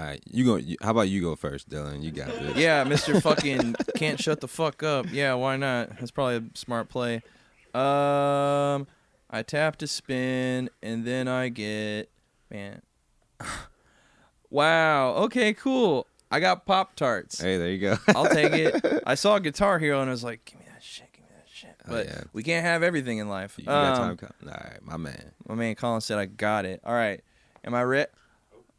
right, how about you go first, Dylan? You got this. Yeah, Mr. fucking can't shut the fuck up. Yeah, why not? That's probably a smart play. I tap to spin, and then I get... Man. Wow. Okay, cool. I got Pop-Tarts. Hey, there you go. I'll take it. I saw Guitar Hero, and I was like, give me that shit. But we can't have everything in life. You got time. All right, my man. My man Colin said I got it. All right. Am I ready?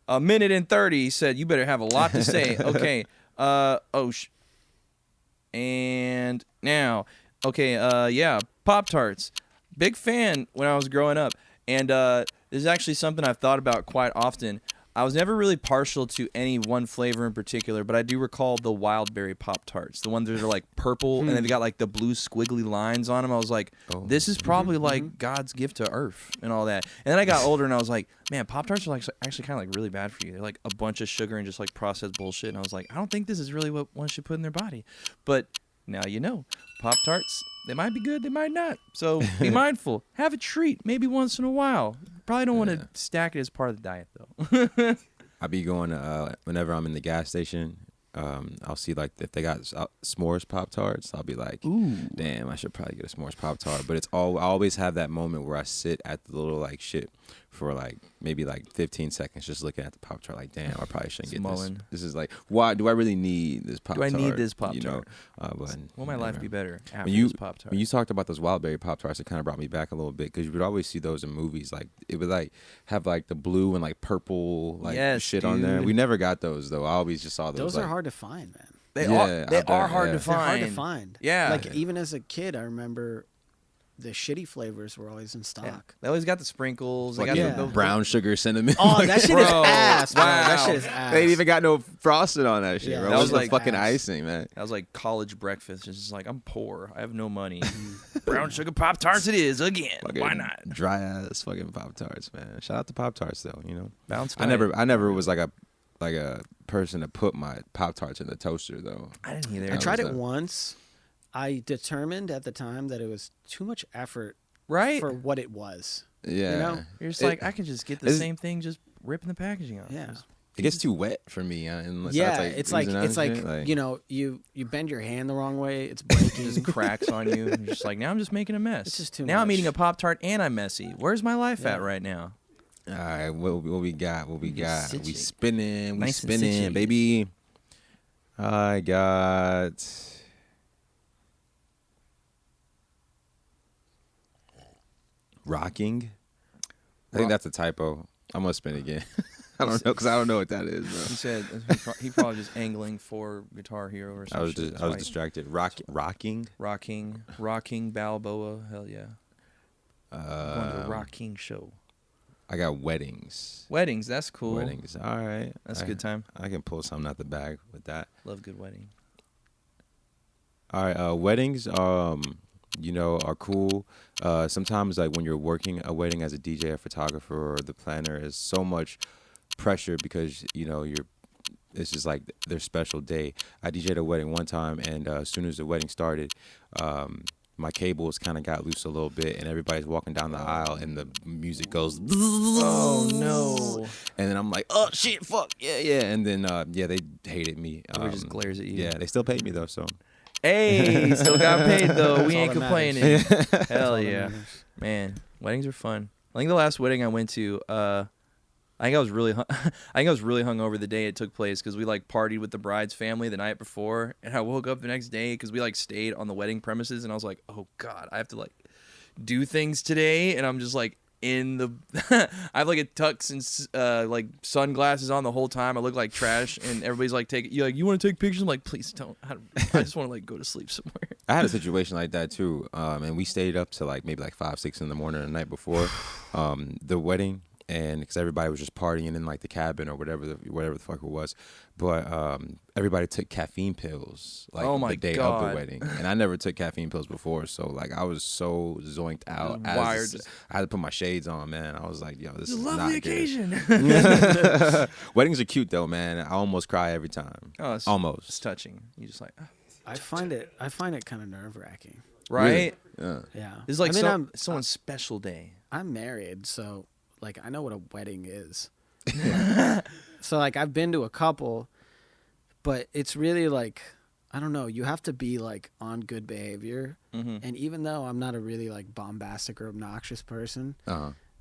A minute and 30. He said, you better have a lot to say. Okay. And now. Okay, yeah. Pop-Tarts. Big fan when I was growing up. And this is actually something I've thought about quite often. I was never really partial to any one flavor in particular, but I do recall the Wildberry Pop-Tarts, the ones that are like purple and they've got like the blue squiggly lines on them. I was like, this is probably like God's gift to Earth and all that. And then I got older and I was like, man, Pop-Tarts are like actually kind of like really bad for you. They're like a bunch of sugar and just like processed bullshit. And I was like, I don't think this is really what one should put in their body. But now you know, Pop-Tarts, they might be good, they might not. So be mindful. Have a treat maybe once in a while. Probably don't want to stack it as part of the diet, though. I be going whenever I'm in the gas station. I'll see like if they got s'mores Pop-Tarts, I'll be like, ooh, damn, I should probably get a s'mores Pop-Tart. But I always have that moment where I sit at the little like shit for like maybe like 15 seconds just looking at the Pop-Tart like, damn, I probably shouldn't get this. This is like, why do I really need this Pop-Tart? Do I need this Pop-Tart? You know, but will my life be better after this Pop-Tart? When you talked about those Wildberry Pop-Tarts, it kind of brought me back a little bit because you would always see those in movies. Like it would like have like the blue and like purple like shit on there. We never got those though. I always just saw those. Those are hard to find, man. They are hard to find. They're hard to find. Yeah. Like even as a kid, I remember the shitty flavors were always in stock. Yeah. They always got the sprinkles. Like they got the brown sugar cinnamon. Oh, that shit is ass, bro. Wow. That shit is ass. They ain't even got no frosting on that shit, bro. That was like fucking icing, man. That was like college breakfast. It's just like, I'm poor. I have no money. Brown sugar Pop-Tarts it is again. Fucking why not? Dry ass fucking Pop-Tarts, man. Shout out to Pop-Tarts though, you know. Bounce I never was like a person to put my Pop-Tarts in the toaster though. I didn't either. I tried it once. I determined at the time that it was too much effort. Right? For what it was. Yeah. You know? You're just like, I can just get the same thing, just ripping the packaging off. Yeah. It gets too wet for me. It's like you know, you bend your hand the wrong way, it's breaking. It just cracks on you. You're just like, now I'm just making a mess. It's just too now much. I'm eating a Pop-Tart and I'm messy. Where's my life at right now? All right, what we got? What we got? Sitching. We spinning, Nice and sitchy. baby. I got rocking. I think that's a typo. I'm gonna spin again. I don't know because I don't know what that is. Bro. He said he probably just angling for Guitar Hero or something. I was distracted. Rocking Balboa. Hell yeah. Going to the Rocking show. I got weddings. Weddings, that's cool. Weddings, all right. That's a good time. I can pull something out the bag with that. Love good wedding. All right, weddings, you know, are cool. Sometimes, like when you're working a wedding as a DJ, a photographer, or the planner, is so much pressure because you know it's just like their special day. I DJ'd a wedding one time, and as soon as the wedding started, my cables kind of got loose a little bit, and everybody's walking down the aisle, and the music goes. Oh no! And then I'm like, oh shit, fuck, yeah. And then they hated me. It just glares at you. Yeah, they still paid me though, so. Hey, still got paid though. We ain't all that complaining. Hell yeah, man. Weddings are fun. I think the last wedding I went to, I think I was really hungover the day it took place because we like partied with the bride's family the night before, and I woke up the next day because we like stayed on the wedding premises, and I was like, oh god, I have to like do things today, and I'm just like in the I have like a tux and like sunglasses on the whole time. I look like trash, and everybody's like, you want to take pictures? I'm like, please don't. I just want to like go to sleep somewhere. I had a situation like that too, and we stayed up to like maybe like 5, 6 in the morning the night before the wedding. And because everybody was just partying in like the cabin or whatever the fuck it was, but everybody took caffeine pills like the day of the wedding, and I never took caffeine pills before, so like I was so zoinked out. Wired. I had to put my shades on, man. I was like, yo, this is a lovely not occasion. Good. Weddings are cute though, man. I almost cry every time. Oh, almost. It's touching. You just like. I find it kind of nerve wracking. Right? Really? Yeah. It's like someone's special day. I'm married, so. Like, I know what a wedding is. So like I've been to a couple, but it's really like, I don't know, you have to be like on good behavior. And even though I'm not a really like bombastic or obnoxious person,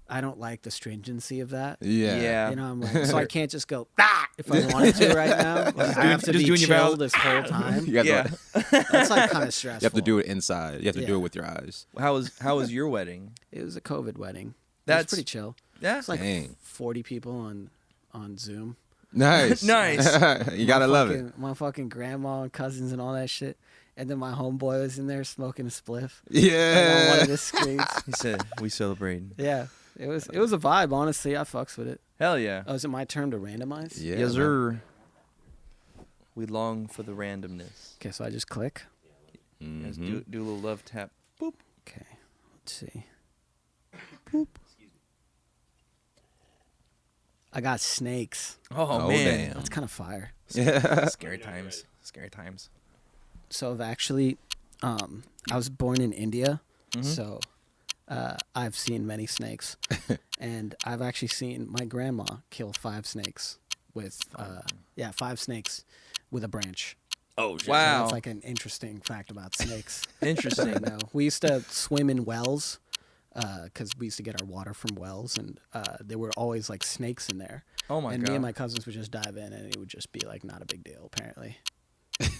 I don't like the stringency of that. Yeah. You know, I'm like, so I can't just go if I wanted to right now. Like, I have to be chill this whole time. That's like kind of stressful. You have to do it inside. You have to do it with your eyes. How was your wedding? It was a COVID wedding. That's pretty chill. Yeah, it's like 40 people on Zoom. Nice. You gotta love it. My fucking grandma and cousins and all that shit. And then my homeboy was in there smoking a spliff. Yeah. On one of the screens. He said, "We celebrate." Yeah. It was a vibe, honestly. I fucks with it. Hell yeah. Oh, is it my turn to randomize? Yeah. Yes, sir. We long for the randomness. Okay, so I just click. Yes, do a little love tap. Boop. Okay. Let's see. Boop. I got snakes. Oh man. Damn. That's kind of fire. Yeah. Scary times. Scary times. So I've actually, I was born in India, so I've seen many snakes, and I've actually seen my grandma kill 5 snakes with, 5 snakes with a branch. Oh, So wow. that's like an interesting fact about snakes. Interesting. No, we used to swim in wells, because we used to get our water from wells, and there were always like snakes in there. Oh my and god. me and my cousins would just dive in, and it would just be like not a big deal, apparently.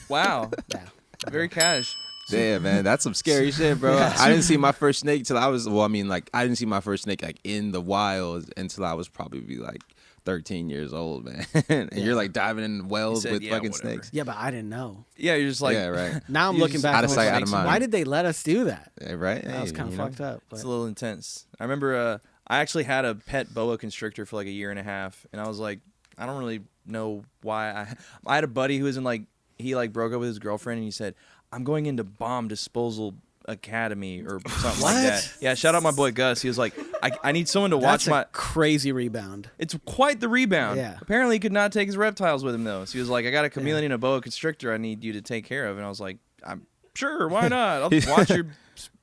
Wow. Yeah. Very cash. Yeah, man, that's some scary shit, bro. I didn't see my first snake till I was, I didn't see my first snake like in the wild until I was probably like 13 years old, man. And you're like diving in wells with fucking snakes. Yeah, but I didn't know. Yeah, you're just like, yeah, right. Now I'm looking back. Out of sight, out of mind. Why did they let us do that? Yeah, right. That was kind of fucked up. But. It's a little intense. I remember I actually had a pet boa constrictor for like a year and a half, and I was like, I don't really know why. I had a buddy who was in like, he like broke up with his girlfriend, and he said, I'm going into bomb disposal academy or something like that. Yeah, shout out my boy Gus. He was like, I need someone to watch my crazy rebound. It's quite the rebound. Yeah. Apparently he could not take his reptiles with him though. So he was like, I got a chameleon and a boa constrictor I need you to take care of. And I was like, I'm sure, why not? I'll watch your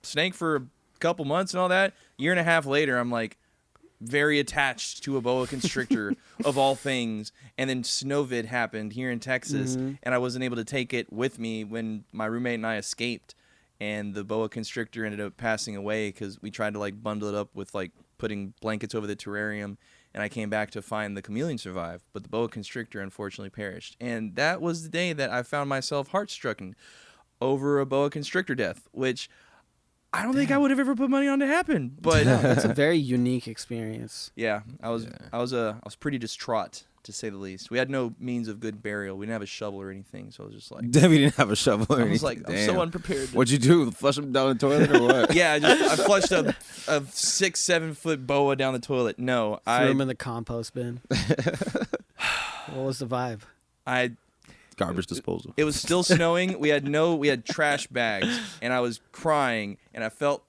snake for a couple months and all that. Year and a half later, I'm like very attached to a boa constrictor of all things. And then Snowvid happened here in Texas, and I wasn't able to take it with me when my roommate and I escaped. And the boa constrictor ended up passing away because we tried to like bundle it up with like putting blankets over the terrarium. And I came back to find the chameleon survived, but the boa constrictor unfortunately perished. And that was the day that I found myself heart-stricken over a boa constrictor death, which I don't think I would have ever put money on to happen. But it's a very unique experience. Yeah, I was pretty distraught, to say the least. We had no means of good burial. We didn't have a shovel or anything, so I was just like... We didn't have a shovel or anything. I was like, I'm so unprepared. What'd you do? Flush them down the toilet or what? Yeah, I flushed a 6-7 foot boa down the toilet. No, Threw him in the compost bin. What was the vibe? Garbage disposal. It was still snowing. We had trash bags, and I was crying, and I felt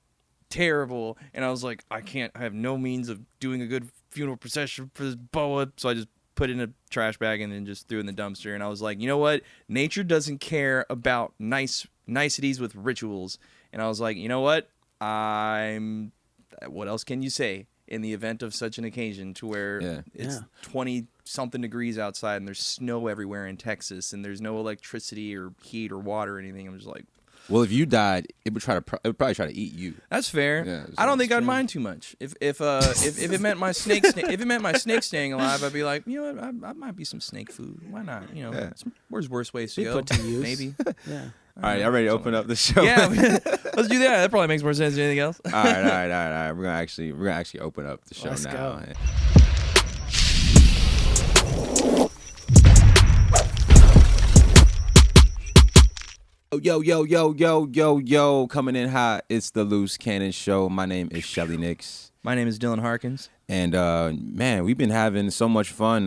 terrible, and I was like, I have no means of doing a good funeral procession for this boa, so I just put it in a trash bag and then just threw it in the dumpster. And I was like, you know what? Nature doesn't care about niceties with rituals. And I was like, you know what? What else can you say in the event of such an occasion to where it's 20-something degrees outside and there's snow everywhere in Texas and there's no electricity or heat or water or anything? I'm just like, well, if you died, it would probably try to eat you. That's fair. Yeah, I don't think I'd mind too much. If it meant my snake staying alive, I'd be like, you know what, I might be some snake food. Why not? You know, where's worse ways to go? Put to use. Maybe. Yeah. All right, y'all ready to open up the show? Yeah, let's do that. That probably makes more sense than anything else. All right. We're gonna actually open up the show Let's now. go. Yo, coming in hot. It's the Loose Cannon Show. My name is Shelly Nix. My name is Dylan Harkins. And, man, we've been having so much fun.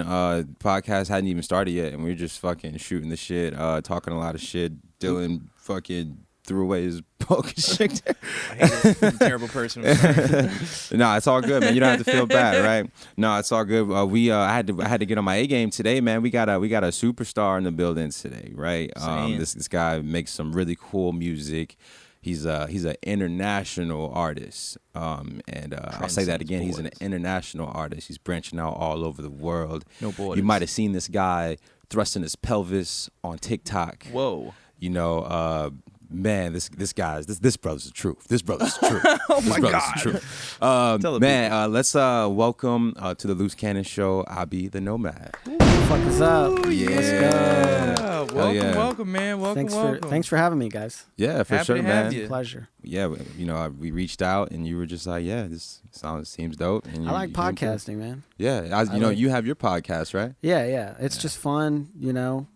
Podcast hadn't even started yet, and we were just fucking shooting the shit, talking a lot of shit. Dylan fucking threw away his boa constrictor. I hate it. I'm a terrible person. No, it's all good, man. You don't have to feel bad, right? No, it's all good. I had to get on my A game today, man. We got a superstar in the building today, right? This guy makes some really cool music. He's an international artist, and I'll say that again. He's an international artist. He's branching out all over the world. No borders. You might have seen this guy thrusting his pelvis on TikTok. Whoa. You know, man, this brother's the truth. This brother's the truth. Oh this my brother's God. the truth. Tell the Man, let's welcome to the Loose Cannon Show, Abhi the Nomad. Fuck us up. Yeah. Let's go. Welcome, man. Welcome. Thanks for having me, guys. Yeah, for Happy sure, to man. have you. Pleasure. Yeah, you know, we reached out and you were just like, yeah, this seems dope. And I like you're into it. podcasting, man. Yeah, you have your podcast, right? Yeah. It's just fun,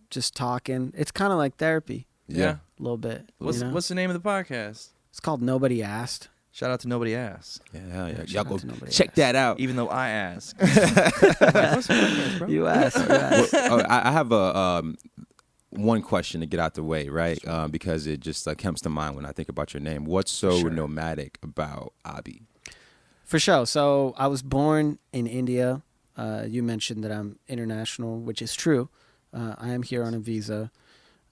just talking. It's kind of like therapy Yeah. a little bit. What's the name of the podcast? It's called Nobody Asked. Shout out to Nobody Asked. Yeah, hell yeah. Shout Y'all out go to Nobody check Asked. that out. Even though I ask. What's the podcast, bro? You asked. Well, I have a one question to get out the way, right? Because it just comes to mind when I think about your name. What's so Sure. nomadic about Abhi? For sure. So I was born in India. You mentioned that I'm international, which is true. I am here on a visa,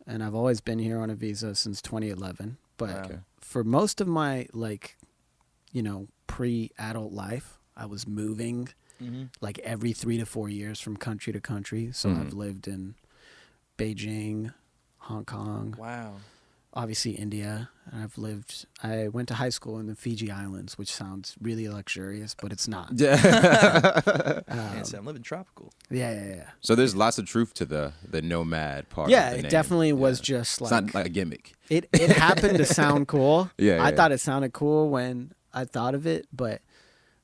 and I've always been here on a visa since 2011. But Wow. Okay. for most of my pre-adult life, I was moving like every 3 to 4 years from country to country. So I've lived in Beijing, Hong Kong, Wow. obviously India. And I went to high school in the Fiji Islands, which sounds really luxurious, but it's not. Yeah. I'm living tropical. Yeah. So there's lots of truth to the nomad part. Yeah, of the it name. definitely was Yeah. just It's like, not like a gimmick. it happened to sound cool. Yeah, I yeah. thought it sounded cool when I thought of it, but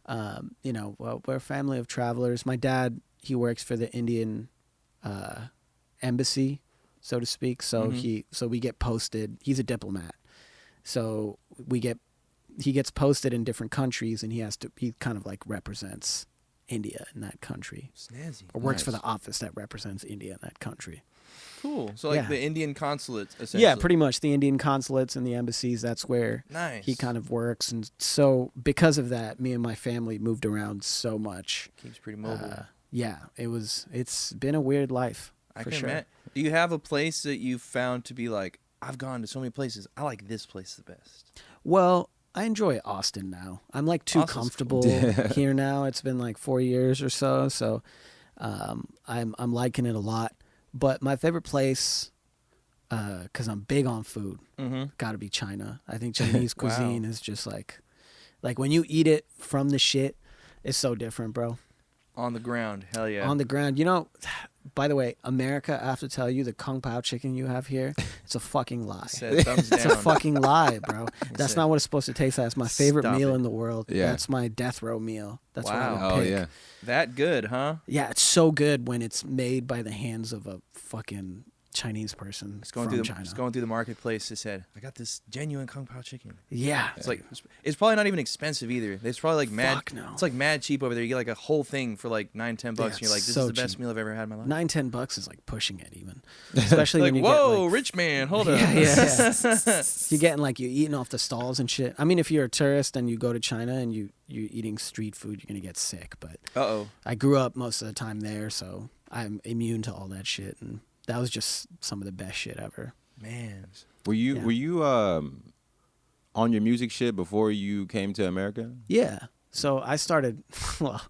we're a family of travelers. My dad, he works for the Indian embassy, so to speak. So we get posted. He's a diplomat, so he gets posted in different countries, and he kind of like represents India in that country, Snazzy. or works for Nice. the office that represents India in that country. Cool. So like Yeah. the Indian consulate, essentially. Yeah, pretty much the Indian consulates and the embassies. That's where Nice. he kind of works, and so because of that, me and my family moved around so much. keeps pretty mobile. Yeah, it's been a weird life. I for can sure. imagine. Do you have a place that you found to be like, I've gone to so many places. I like this place the best. Well, I enjoy Austin now. I'm like too Austin's comfortable here now. It's been like 4 years or so I'm liking it a lot. But my favorite place, because I'm big on food, got to be China. I think Chinese Wow. cuisine is just like when you eat it from the shit, it's so different, bro. On the ground. Hell yeah. On the ground. By the way, America, I have to tell you, the Kung Pao chicken you have here, it's a fucking lie. Said thumbs down. It's a fucking lie, bro. That's said- not what it's supposed to taste like. It's my favorite Stop meal it. in the world. Yeah. That's my death row meal. That's what I Wow. would Oh pick. yeah. That good, huh? Yeah, it's so good when it's made by the hands of a fucking Chinese person It's going from through China. it's going through the marketplace. It said, I got this genuine Kung Pao chicken. Yeah. It's like it's probably not even expensive either. It's probably like mad. Fuck no. It's like mad cheap over there. You get like a whole thing for like $9-10, Yeah, and you're like, this so is the best cheap. meal I've ever had in my life. $9-10 is like pushing it even. Especially Like, when you whoa, get like, rich man, hold up. Yeah. You're getting like you're eating off the stalls and shit. I mean, if you're a tourist and you go to China and you're eating street food, you're gonna get sick. But Uh-oh. I grew up most of the time there, so I'm immune to all that shit, and that was just some of the best shit ever. Man. Were you Yeah. on your music shit before you came to America? Yeah. So I started, well,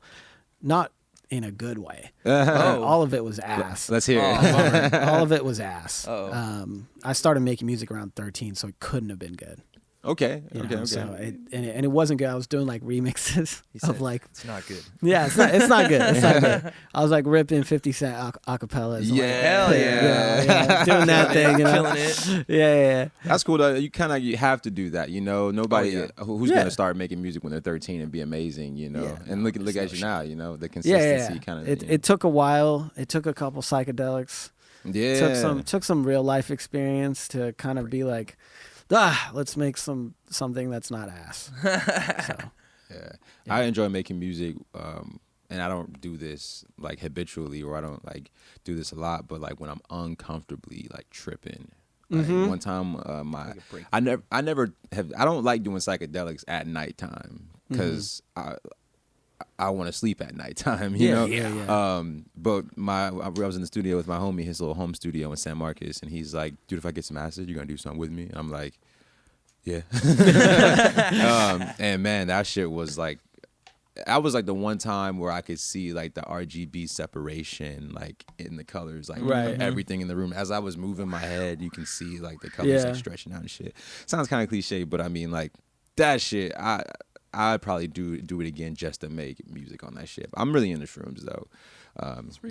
not in a good way. Oh. All of it was ass. Let's hear Oh, it. bummer. All of it was ass. Uh-oh. I started making music around 13, so it couldn't have been good. Okay. You Okay. know? Okay. So it wasn't good. I was doing like remixes He of said, like, it's not good. yeah, it's not good. It's not good. I was like ripping 50 Cent acapellas. Yeah. Hell yeah. Doing that thing, you know? Killing it. Yeah. That's cool though. You have to do that, you know. Nobody Oh, yeah. who's Yeah. gonna start making music when they're 13 and be amazing, you know. Yeah, and no, look it's at no you now, you know, the Yeah, consistency yeah. kind of. It took a while. It took a couple psychedelics. yeah. Took some real life experience to kind of be like, let's make something that's not ass. So, Yeah. I enjoy making music, and I don't do this like habitually, or I don't like do this a lot. But like when I'm uncomfortably like tripping, like one time, I don't like doing psychedelics at nighttime because I want to sleep at nighttime, you know. Yeah. But I was in the studio with my homie, his little home studio in San Marcos, and he's like, "Dude, if I get some acid, you're gonna do something with me?" And I'm like, Yeah. And man, that shit was like, that was like the one time where I could see like the RGB separation, like in the colors, like Right. everything in the room. As I was moving my head, you can see like the colors like stretching out and shit. Sounds kind of cliche, but I mean like that shit. I'd probably do it again just to make music on that shit. I'm really into shrooms though.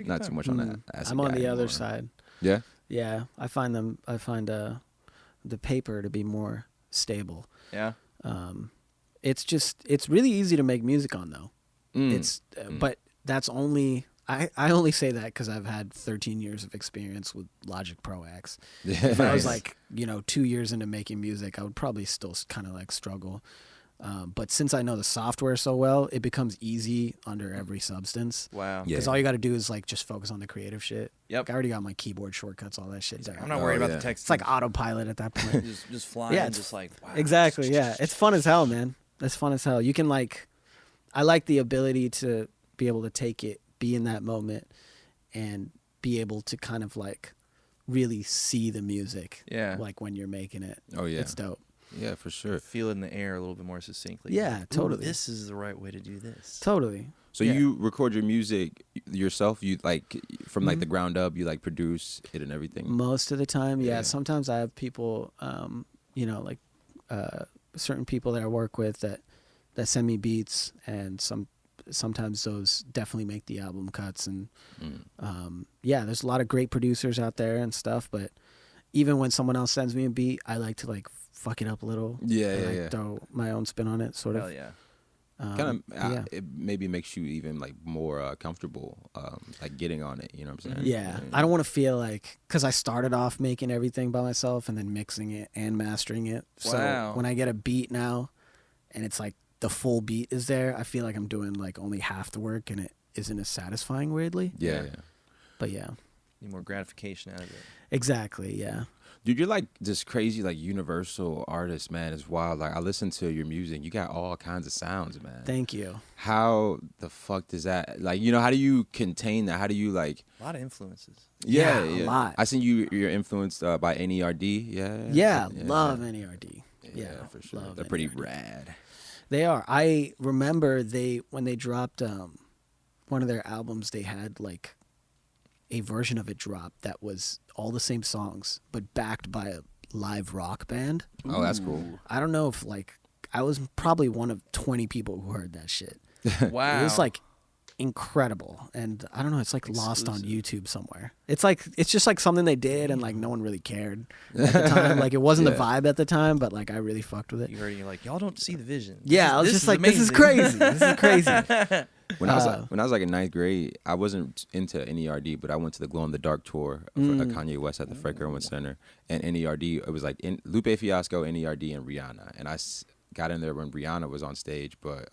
Not too much on that. I'm on the anymore. other side. Yeah. Yeah, I find the paper to be more stable. Yeah. It's really easy to make music on though. But that's only I only say that because I've had 13 years of experience with Logic Pro X. If I was like 2 years into making music, I would probably still kind of like struggle. But since I know the software so well, it becomes easy under every substance. Wow. Because all you got to do is like just focus on the creative shit. Yep. Like, I already got my keyboard shortcuts, all that shit down. I'm not worried about the text. It's like autopilot at that point. just flying. Yeah, Just like wow. Exactly. Yeah, it's fun as hell, man. It's fun as hell. You can I like the ability to be able to take it, be in that moment, and be able to kind of like really see the music. Yeah. Like when you're making it. Oh yeah. It's dope. Yeah, for sure. Feel it in the air a little bit more succinctly. Yeah, totally. This is the right way to do this. Totally. So you record your music yourself? You like from like the ground up? You like produce it and everything? Most of the time, yeah. Yeah. Sometimes I have people, certain people that I work with that send me beats, and sometimes those definitely make the album cuts. And there's a lot of great producers out there and stuff. But even when someone else sends me a beat, I like to like fuck it up a little. Yeah. Throw my own spin on it, sort of. Hell yeah. It maybe makes you even like more comfortable, like getting on it. You know what I'm saying? Yeah, I don't want to feel like, because I started off making everything by myself and then mixing it and mastering it. So Wow. when I get a beat now, and it's like the full beat is there, I feel like I'm doing like only half the work, and it isn't as satisfying, weirdly. Yeah. But yeah, Need more gratification out of it. exactly. Yeah. Dude, you're like this crazy like universal artist, man. It's wild. Like I listen to your music, you got all kinds of sounds, man. Thank you. How the fuck does that like? How do you contain that? How do you like? A lot of influences. Yeah, a lot. I seen you're influenced by NERD. Yeah, love NERD. Yeah, for sure. love They're pretty NERD. rad. They are. I remember when they dropped one of their albums, they had like a version of it drop that was all the same songs but backed by a live rock band. Oh, that's cool. I don't know if like I was probably one of 20 people who heard that shit. Wow. It was like incredible, and I don't know, it's like lost on Exclusive. YouTube somewhere. It's just like something they did and like no one really cared at the time. Like it wasn't the vibe at the time, but like I really fucked with it. You heard it, and you're like, y'all don't see the vision. Yeah, I was just like, this is crazy. This is crazy. When I was like in ninth grade, I wasn't into NERD, but I went to the Glow in the Dark tour of Kanye West at the Frank Irwin Center, and NERD. It was like Lupe Fiasco, NERD, and Rihanna, and I got in there when Rihanna was on stage, but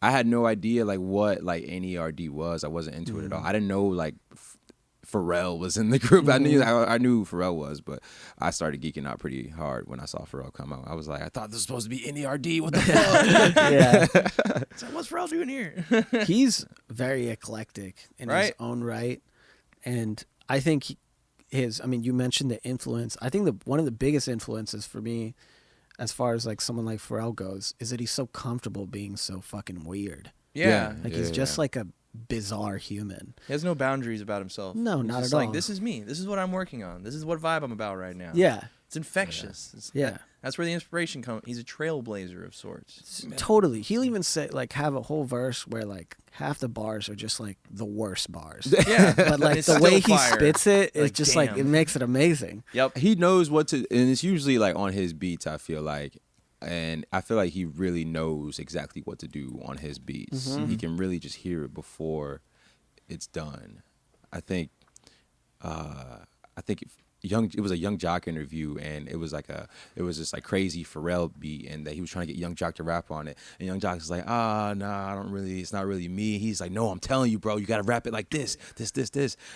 I had no idea like what like NERD was. I wasn't into it at all. I didn't know like Pharrell was in the group. I knew who Pharrell was, but I started geeking out pretty hard when I saw Pharrell come out. I was like, I thought this was supposed to be NERD. What the fuck? Yeah. So what's Pharrell doing here? He's very eclectic in his Right. own right, and I think you mentioned the influence. I think one of the biggest influences for me, as far as like someone like Pharrell goes, is that he's so comfortable being so fucking weird. Yeah. Like he's just like a bizarre human. He has no boundaries about himself. No, He's not just at like, all. this is me. This is what I'm working on. This is what vibe I'm about right now. Yeah. It's infectious. Yeah. That's where the inspiration comes. He's a trailblazer of sorts. Totally. He'll even say like have a whole verse where like half the bars are just like the worst bars. Yeah. But like It's the still way he fire. spits it, it's Like, just like damn. it makes it amazing. Yep. He knows what to, and it's usually like on his beats. I feel like, and I feel like he really knows exactly what to do on his beats. He can really just hear it before it's done. I think it was a Young Jock interview, and it was this like crazy Pharrell beat, and that he was trying to get Young Jock to rap on it, and Young Jock was like, nah, it's not really me. He's like, no, I'm telling you, bro, you gotta rap it like this,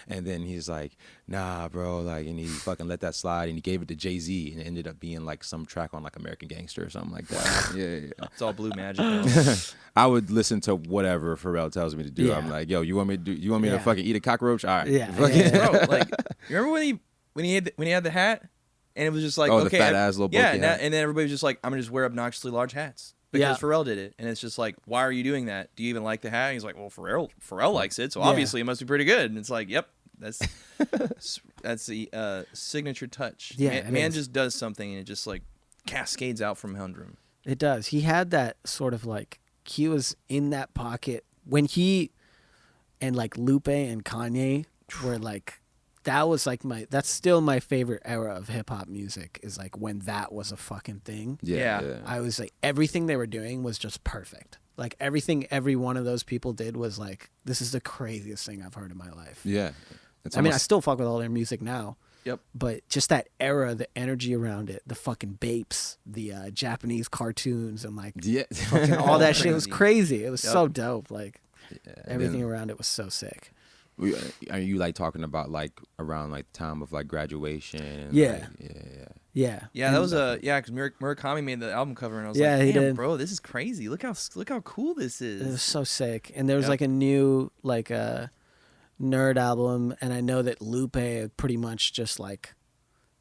and then he's like, nah, bro, like, and he fucking let that slide, and he gave it to Jay-Z, and it ended up being like some track on like American Gangster or something like that. yeah. It's all blue magic. Though. I would listen to whatever Pharrell tells me to do. Yeah. I'm like, yo, you want me to Yeah. fucking eat a cockroach? All right. Yeah. Bro, like, you remember when he had the hat, And it was just like, Oh, okay, the fat ass little yeah, bulky and, hat. and then everybody was just like, I'm gonna just wear obnoxiously large hats because Pharrell did it, and it's just like, why are you doing that? Do you even like the hat? And he's like, well, Pharrell likes it, so obviously it must be pretty good. And it's like, yep, that's the signature touch. Yeah, man just does something and it just like cascades out from behind him. It does. He had that sort of like, he was in that pocket when he and like Lupe and Kanye were like, that was like that's still my favorite era of hip hop music, is like when that was a fucking thing. Yeah. I was like, everything they were doing was just perfect. Like everything every one of those people did was like, this is the craziest thing I've heard in my life. Yeah. I mean, I still fuck with all their music now. Yep. But just that era, the energy around it, the fucking Bapes, the Japanese cartoons, and like fucking all that shit was crazy. It was so dope. Like everything around it was so sick. Are you like talking about like around like the time of like graduation? Yeah. Like, Yeah. Yeah, that was because Murakami made the album cover, and I was Yeah, like, he damn, did. bro, this is crazy. Look how cool this It was is. so sick. And there was like a new like nerd album, and I know that Lupe had pretty much just like,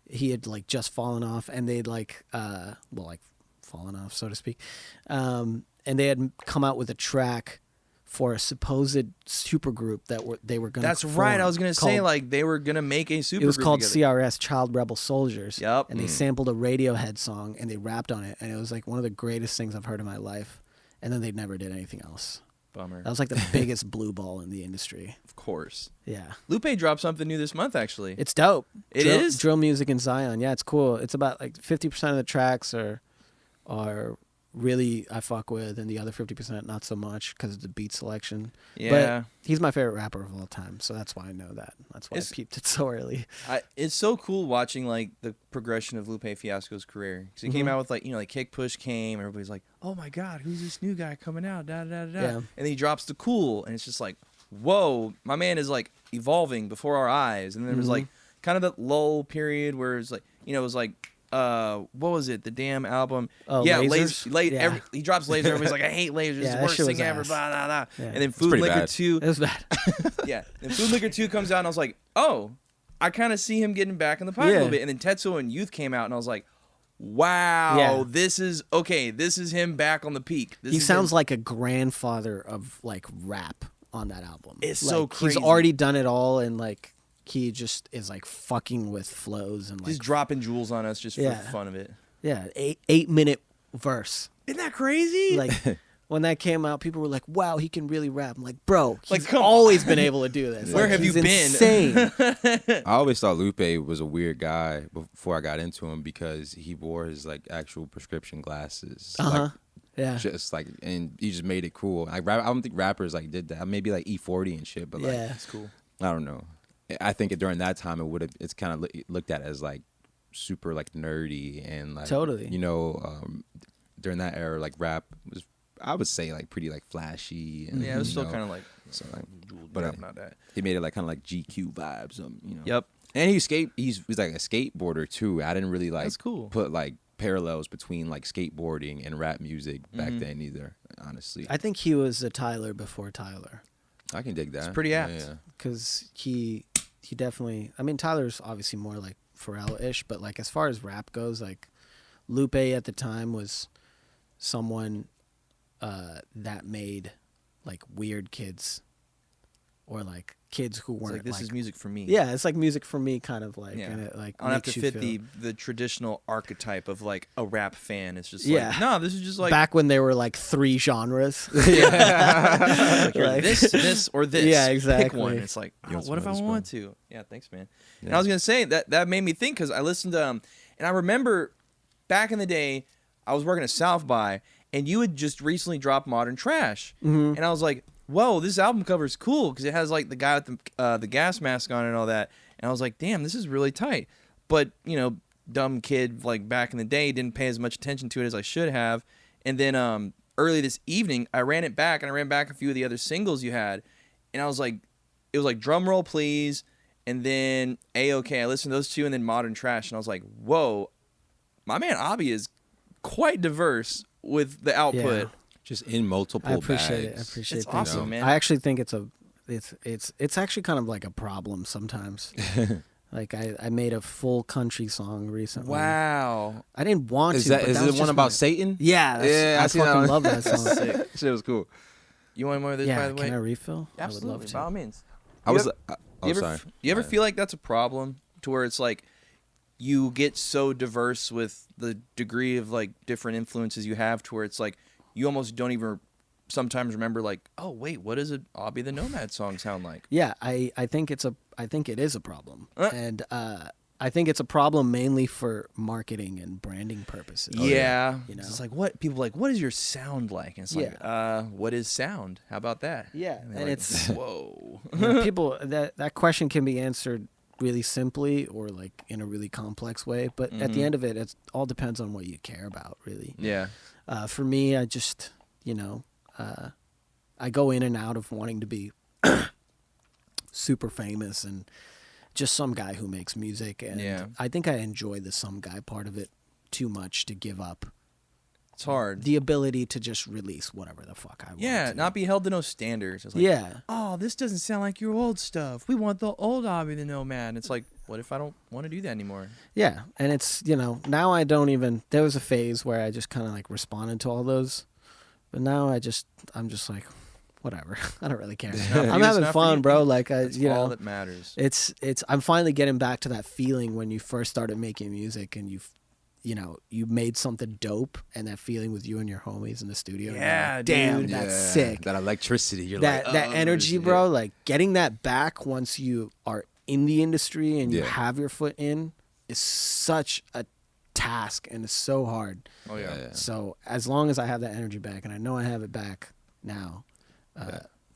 he had like just fallen off, and they'd like fallen off, so to speak. And they had come out with a track for a supposed supergroup they were going to That's right. I was gonna say like they were gonna make a super. It was group called together. CRS, Child Rebel Soldiers. Yep. And they sampled a Radiohead song and they rapped on it, and it was like one of the greatest things I've heard in my life. And then they never did anything else. Bummer. That was like the biggest blue ball in the industry. Of course. Yeah. Lupe dropped something new this month, actually. It's dope. It is? drill music in Zion. Yeah, it's cool. It's about like 50% of the tracks are really I fuck with, and the other 50% not so much because of the beat selection. Yeah. But he's my favorite rapper of all time, so that's why I know that. That's why I peeped it so early. It's so cool watching like the progression of Lupe Fiasco's career, because he came out with like like Kick Push came, and everybody's like, oh my god, who's this new guy coming out? Da da da da. Yeah. And then he drops the Cool, and it's just like, whoa, my man is like evolving before our eyes. And then there was like kind of that lull period where it's like, it was like, what was it? The damn album. Oh, yeah, Lasers? he drops Laser. Everybody's like, I hate Lasers. Yeah, It's that the worst shit was thing ever. ass. Blah blah blah. Yeah. And then Food pretty Liquor bad. 2. It was bad. Yeah. And Food Liquor 2 comes out, and I was like, oh, I kind of see him getting back in the pocket a Yeah. little bit. And then Tetsuo and Youth came out, and I was like, wow, Yeah. this is him back on the peak. He sounds like a grandfather of like rap on that album. It's like, so crazy. He's already done it all, and like he just is like fucking with flows and like he's dropping jewels on us just for Yeah. the fun of it. yeah, 8-minute verse. Isn't that crazy? Like when that came out, people were like, "Wow, he can really rap." I'm like, "Bro, Like, he's come always been able to do this. Where Like, have you he's been?" Insane." I always thought Lupe was a weird guy before I got into him because he wore his like actual prescription glasses. Like, Yeah. just like, and he just made it cool. I don't think rappers like did that. Maybe like E40 and shit, but like, Yeah. That's cool. I don't know. I think during that time it's kind of looked at as like super like nerdy and like Totally. during that era like rap was, I would say, like pretty like flashy and Yeah, it was you still know, kind of like, so, like, jeweled, but, not that. he made it like kind of like GQ vibes, Yep. And he's like a skateboarder too. I didn't really like That's cool. put like parallels between like skateboarding and rap music back then either, honestly. I think he was a Tyler before Tyler, I can dig that. It's pretty apt. Yeah. because he definitely. I mean, Tyler's obviously more like Pharrell-ish, but like as far as rap goes, like Lupe at the time was someone that made like weird kids, or like kids who It's weren't like, this is music for me. Yeah, it's like music for me, kind of like, Yeah. and it like I don't have makes to you fit feel- the traditional archetype of like a rap fan. It's just Yeah. like, no, this is just like back when there were like 3 genres. you're like- this, or this. Yeah, Pick exactly. one. It's like, You oh, want what if some I of this, want to? Yeah, thanks, man. And Yeah. I was gonna say that made me think, because I listened to and I remember back in the day, I was working at South by, and you had just recently dropped Modern Trash, and I was like, whoa, this album cover is cool because it has like the guy with the gas mask on and all that, and I was like, damn, this is really tight. But dumb kid like back in the day didn't pay as much attention to it as I should have, and then early this evening I ran it back, and I ran back a few of the other singles you had, and I was like, it was like Drum Roll Please, and then A-OK. I listened to those two, and then Modern Trash, and I was like, whoa, my man Abhi is quite diverse with the output. Yeah. Just in multiple I appreciate it. I bags. appreciate It's that. awesome, man. I actually think it's actually kind of like a problem sometimes. Like I made a full country song recently. Wow. I didn't want Is to. that but is that it was one just about my- Satan? Yeah, Yeah, I I seen that fucking one. love that song. Sick. Shit was cool. You want more of this, Yeah, by the way? can I refill? Absolutely, I would love to. by all means. I You was. ever- Oh, you ever, sorry. you ever Go ahead. feel like that's a problem to where it's like you get so diverse with the degree of like different influences you have to where it's like you almost don't even sometimes remember like, oh wait, what does a Abhi the Nomad song sound like? Yeah, I think it is a problem, Uh. and I think it's a problem mainly for marketing and branding purposes. Yeah. You know? It's like what people are like, what does your sound like? And it's like, what is sound? How about that? Yeah, And, they're and like, it's whoa. you know, people that question can be answered really simply or like in a really complex way, but at the end of it, it all depends on what you care about, really. Yeah. For me, I just I go in and out of wanting to be super famous and just some guy who makes music, and Yeah. I think I enjoy the some guy part of it too much to give up It's hard. the ability to just release whatever the fuck I want. Yeah, to. not be held to no standards. It's like, Yeah, oh, this doesn't sound like your old stuff. We want the old Abhi the Nomad. It's like, what if I don't want to do that anymore? yeah, and it's now I don't even. There was a phase where I just kind of like responded to all those, but now I'm just like, whatever. I don't really care. not for I'm you, it's having not for fun, you. bro. Like That's all that matters. it's I'm finally getting back to that feeling when you first started making music and you made something dope, and that feeling with you and your homies in the studio. and you're Yeah, like, damn, dude. that's Yeah, sick. That electricity. You're That like, that oh, energy, shit. bro. Like getting that back once you are in the industry and you Yeah. have your foot in is such a task, and it's so hard. Oh yeah. Yeah. So as long as I have that energy back, and I know I have it back now,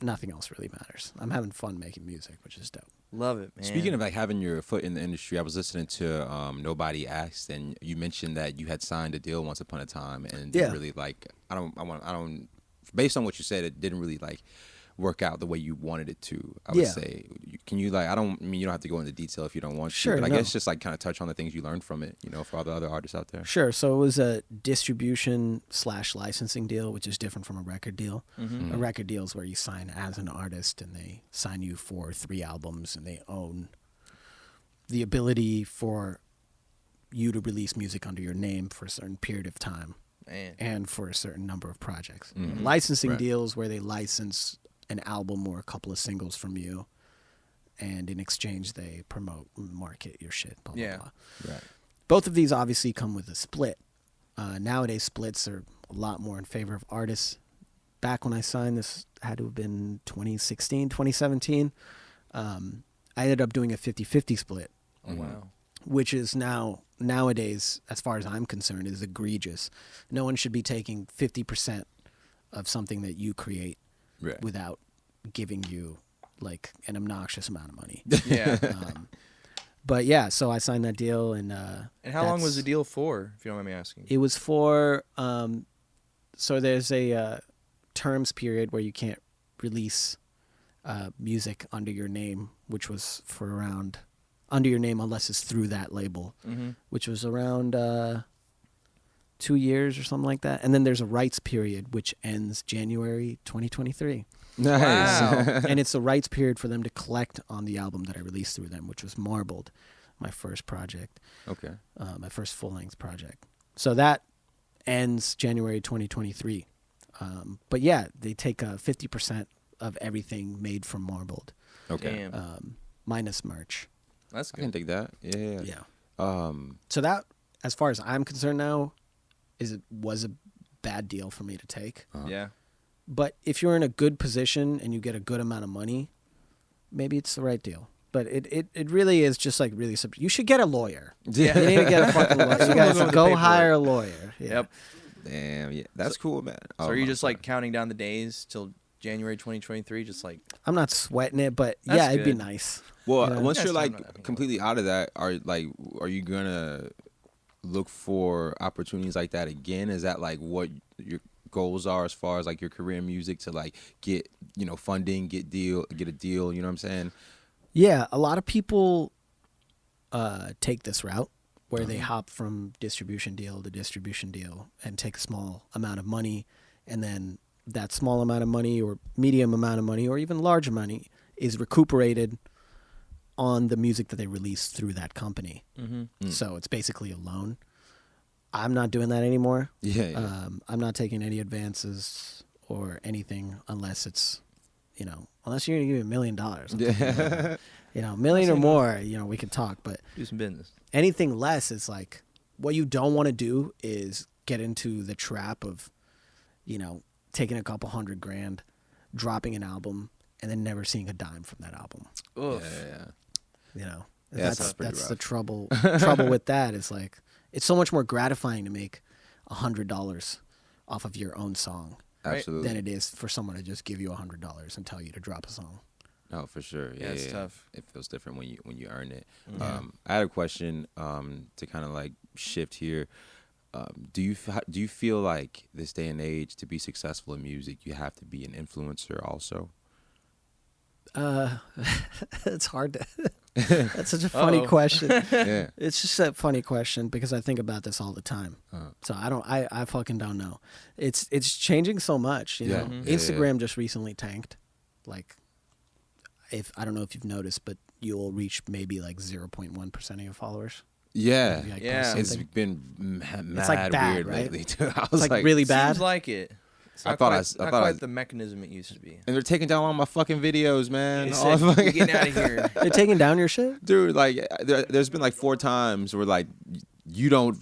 nothing else really matters. I'm having fun making music, which is dope. Love it, man. Speaking of like having your foot in the industry, I was listening to Nobody Asked, and you mentioned that you had signed a deal once upon a time, and it didn't Yeah. really like. I don't. Based on what you said, it didn't really like work out the way you wanted it to. I would Yeah. say. Can you like? I mean, you don't have to go into detail if you don't want Sure, to. But I no. guess just like kind of touch on the things you learned from it. For all the other artists out there. Sure. So it was a distribution/licensing deal, which is different from a record deal. Mm-hmm. A record deal is where you sign as an artist, and they sign you for 3 albums, and they own the ability for you to release music under your name for a certain period of time Man. and for a certain number of projects. Mhm. Licensing Right. deals where they license an album or a couple of singles from you, and in exchange they promote and market your shit. Blah, blah, Yeah. blah. Right. Both of these obviously come with a split. Nowadays, splits are a lot more in favor of artists. Back when I signed, this had to have been 2016, 2017. I ended up doing a 50-50 split, Oh wow. which is nowadays, as far as I'm concerned, is egregious. No one should be taking 50% of something that you create Right. without giving you like an obnoxious amount of money. Yeah. But yeah, so I signed that deal, and And how long was the deal for, if you don't mind me asking? it was for so there's a terms period where you can't release music under your name, which was for around under your name unless it's through that label, Mm-hmm. which was around 2 years or something like that. And then there's a rights period which ends January 2023. Nice. Wow. And it's a rights period for them to collect on the album that I released through them, which was Marbled, my first project, Okay. my first full-length project. So that ends January 2023. But yeah, they take 50% of everything made from Marbled, Okay. Damn. minus merch. That's I can good. dig that. Yeah. Yeah. So that, as far as I'm concerned now, was a bad deal for me to take. Yeah. But if you're in a good position and you get a good amount of money, maybe it's the right deal. But it really is just like really simple. You should get a lawyer. Yeah. You need to get a fucking lawyer. You Someone guys with the go paperwork. hire a lawyer. Yeah. Yep. Damn. Yeah. That's cool, man. So Oh, are you my just God. like counting down the days till January 2023? Just like, I'm not sweating it, but That's yeah, it'd be good. nice. Well, Yeah. once Yes, you're I'm not like having completely out of that, are you gonna look for opportunities like that again? Is that like what your goals are as far as like your career in music to like get funding, get a deal? You know what I'm saying? Yeah, a lot of people take this route where Uh-huh. they hop from distribution deal to distribution deal and take a small amount of money, and then that small amount of money or medium amount of money or even large money is recuperated on the music that they release through that company. Mm-hmm. So it's basically a loan. I'm not doing that anymore. Yeah. I'm not taking any advances or anything unless it's, unless you're going to give me $1 million. Yeah. $1 million or more, we can talk. But Do some business. anything less is like, what you don't want to do is get into the trap of, taking a couple $100,000, dropping an album, and then never seeing a dime from that album. Oof. Yeah. That's pretty the rough. trouble with that is like, it's so much more gratifying to make $100 off of your own song Absolutely. than it is for someone to just give you $100 and tell you to drop a song. No, for sure. Yeah, it's tough. It feels different when you earn it. Yeah. I had a question to kind of like shift here. Do you feel like this day and age, to be successful in music, you have to be an influencer also? It's hard to. That's such a funny Uh-oh. question. Yeah. It's just a funny question because I think about this all the time. Uh-huh. So I fucking don't know. It's changing so much. Yeah. Mhm. Yeah, Instagram just recently tanked. Like, I don't know if you've noticed, but you'll reach maybe like 0.1% of your followers. Yeah. If you, like, Yeah. post It's something. been mad like bad, weird right? lately too. I It's was like like, really bad. Seems like it. It's I not thought I quite, s- I not thought I quite s- the mechanism it used to be. and they're taking down all my fucking videos, man. They All said, fucking- "We're getting out of here." They're taking down your shit. Dude, like there's been like 4 times where like you don't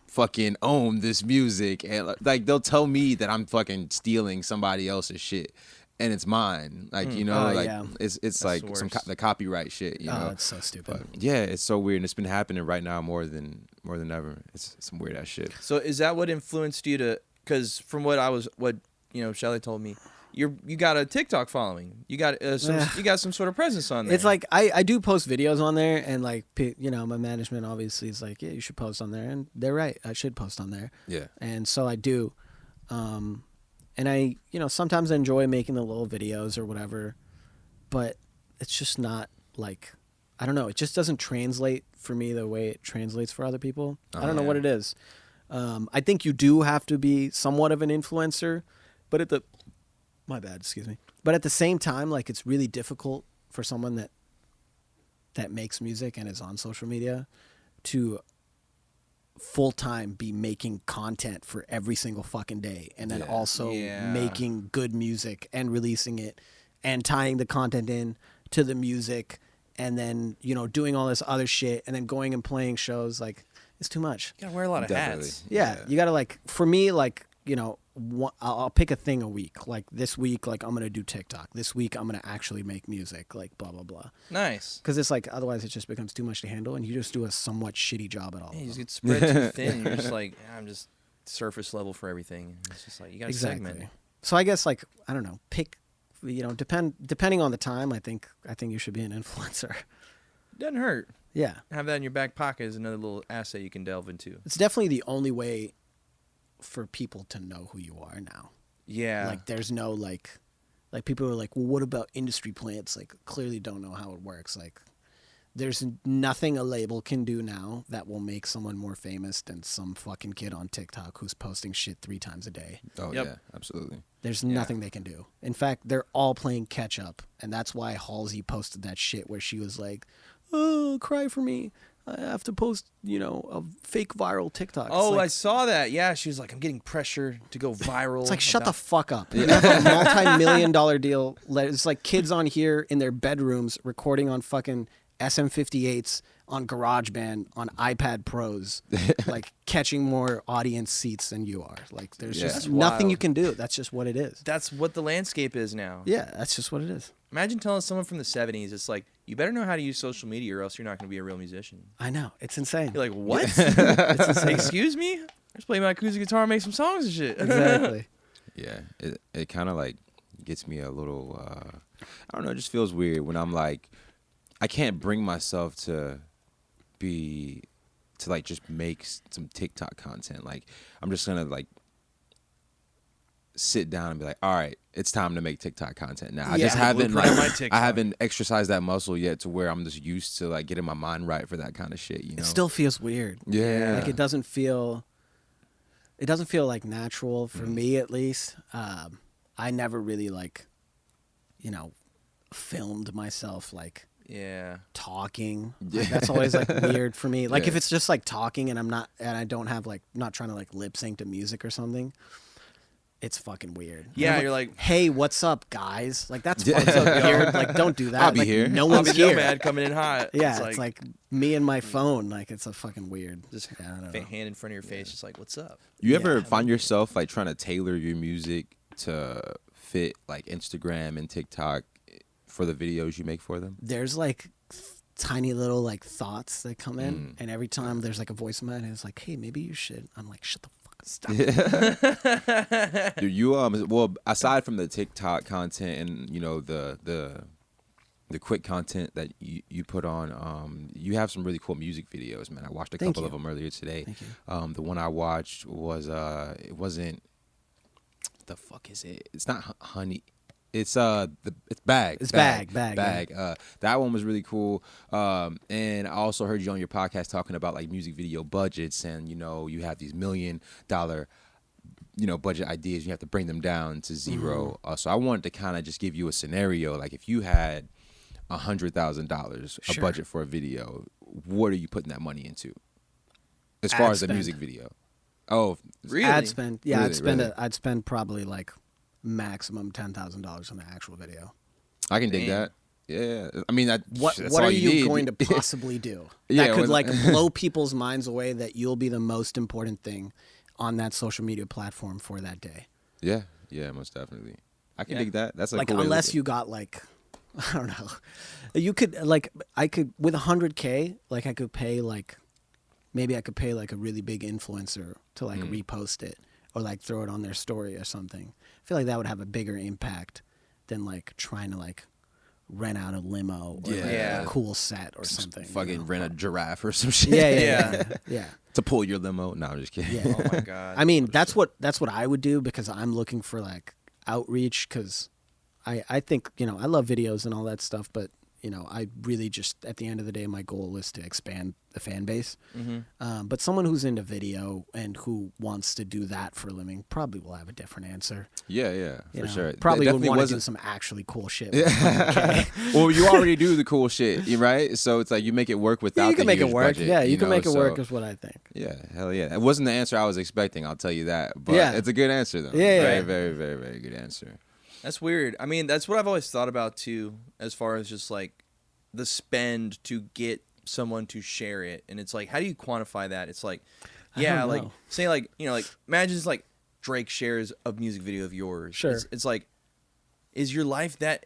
fucking own this music, and like they'll tell me that I'm fucking stealing somebody else's shit and it's mine. Like Oh, like yeah. it's That's like the some worst. the copyright shit. You Oh, know, it's so stupid. but yeah, it's so weird, and it's been happening right now more than ever. It's some weird ass shit. So is that what influenced you to? Because from what Shelly told me, you got a TikTok following. You got you got some sort of presence on there. It's like I do post videos on there, and like my management obviously is like, yeah, you should post on there, and they're right. I should post on there, Yeah, and so I do. And I sometimes I enjoy making the little videos or whatever, but it's just not like, I don't know. It just doesn't translate for me the way it translates for other people. I don't know yeah. what it is. I think you do have to be somewhat of an influencer, but my bad, excuse me. But at the same time, like, it's really difficult for someone that makes music and is on social media to full time be making content for every single fucking day, and then Yeah. also Yeah. making good music and releasing it and tying the content in to the music, and then doing all this other shit, and then going and playing shows. Like, it's too much. you gotta wear a lot of definitely. hats. Yeah, you gotta, like, for me, like, I'll pick a thing a week. Like, this week, like, I'm gonna do TikTok. This week, I'm gonna actually make music. Like, blah blah blah. Nice. Because it's like, otherwise it just becomes too much to handle, and you just do a somewhat shitty job at all. Yeah, of you just them. get spread too thin. You're just like, I'm just surface level for everything. It's just like you gotta segment. So I guess, like, I don't know, pick. Depending on the time, I think you should be an influencer. Doesn't hurt. Yeah, Have that in your back pocket is another little asset you can delve into. it's definitely the only way for people to know who you are now. Yeah. Like, there's no like people are like, well, what about industry plants? Like, clearly don't know how it works. Like, there's nothing a label can do now that will make someone more famous than some fucking kid on TikTok who's posting shit 3 times a day. oh Yep. yeah, absolutely. There's nothing they can do. In fact, they're all playing catch up, and that's why Halsey posted that shit where she was like, "Oh, cry for me. I have to post, a fake viral TikTok." It's Oh, like, I saw that. Yeah, she was like, I'm getting pressure to go viral. It's like, shut the about-" fuck up. You have a multi-million-dollar deal. It's like kids on here in their bedrooms recording on fucking SM58s, on GarageBand, on iPad Pros, like, catching more audience seats than you are. Like, there's Yeah. just That's nothing wild. you can do. That's just what it is. That's what the landscape is now. Yeah, that's just what it is. Imagine telling someone from the 70s, it's like, you better know how to use social media or else you're not going to be a real musician. I know. It's insane. You're like, what? It's insane. Excuse me? I just play my acoustic guitar and make some songs and shit. Exactly. Yeah, it kind of like gets me a little. I don't know. It just feels weird when I'm like, I can't bring myself to like just make some TikTok content. Like, I'm just gonna like sit down and be like, all right, it's time to make TikTok content now. I Yeah. just haven't Blueprint on my like TikTok. I haven't exercised that muscle yet to where I'm just used to like getting my mind right for that kind of shit. You know? It still feels weird. yeah. Like, it doesn't feel like natural for me, at least. I never really, like, filmed myself, like, Yeah. talking. Like, that's always like weird for me. Like Yeah. if it's just like talking and I don't have like not trying to like lip sync to music or something. It's fucking weird. Yeah, And you're like, hey, what's up, guys? Like that's Yeah. fucking weird. Like don't do that. I'll be Like, here. No I'll one's be here. Nomad coming in hot. Yeah, it's like me and my phone. Like it's a fucking weird. just I don't know. hand in front of your face, just like, what's up? You ever Yeah. find yourself like trying to tailor your music to fit like Instagram and TikTok for the videos you make for them? There's like tiny little like thoughts that come in, and every time there's like a voice in my head, it's like, hey, maybe you should. I'm like, shut the fuck up. Stop. Dude, you well, aside from the TikTok content and the quick content that you put on, you have some really cool music videos, man. I watched a Thank couple you. of them earlier today. Thank you. The one I watched was it wasn't, the fuck is it? It's not honey. It's it's bag. It's bag. That one was really cool. And I also heard you on your podcast talking about like music video budgets, and you have these $1 million budget ideas. You have to bring them down to zero. So I wanted to kind of just give you a scenario, like if you had $100,000 a Sure. budget for a video, what are you putting that money into? As far Ad as the spend. music video. Oh, Really? Ad spend. Yeah, Really? I'd spend probably like maximum $10,000 on the actual video. I can dig Damn. that. Yeah, I mean, that's What all are you you need. going to possibly do Yeah, that could when- like blow people's minds away that you'll be the most important thing on that social media platform for that day? Yeah, most definitely. I can Yeah. dig that. That's a Like cool way to unless look you got like I don't know. You could like I could with 100K, like I could pay like maybe I could pay like a really big influencer to like repost it or like throw it on their story or something. I feel like that would have a bigger impact than like trying to like rent out a limo or like Yeah. a cool set or something. fucking rent a giraffe or some shit. Yeah. To pull your limo. No, I'm just kidding. Yeah. Oh my god. I mean, that's what I would do because I'm looking for like outreach because I think, I love videos and all that stuff, but I really just at the end of the day, my goal is to expand the fan base. But someone who's into video and who wants to do that for a living probably will have a different answer. Yeah, You for know? sure. Probably It would definitely want to do wasn't- some actually cool shit. Well, you already do the cool shit, right? So it's like you make it work without Yeah, you can the make it huge work. budget, Yeah, you can know, make it work so- is what I think. Yeah, hell yeah. It wasn't the answer I was expecting, I'll tell you that. But Yeah. it's a good answer, though. Yeah, Very, yeah. very, very, very good answer. That's weird. I mean, that's what I've always thought about too, as far as just like the spend to get someone to share it. And it's like, how do you quantify that? It's like, I yeah, don't like know. say like, like imagine it's like Drake shares a music video of yours. Sure. It's like, is your life that,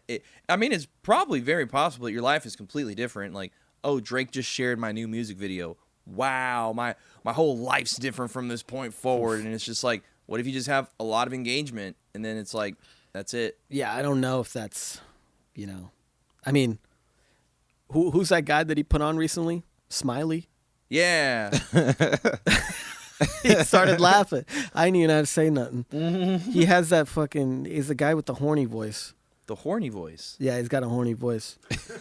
I mean, it's probably very possible that your life is completely different. Like, oh, Drake just shared my new music video. Wow, my whole life's different from this point forward. And it's just like, what if you just have a lot of engagement and then it's like, that's it. Yeah, I don't know if that's, I mean, who's that guy that he put on recently? Smiley? Yeah. He started laughing. I didn't even have to say nothing. He has that he's the guy with the horny voice. The horny voice. Yeah, he's got a horny voice.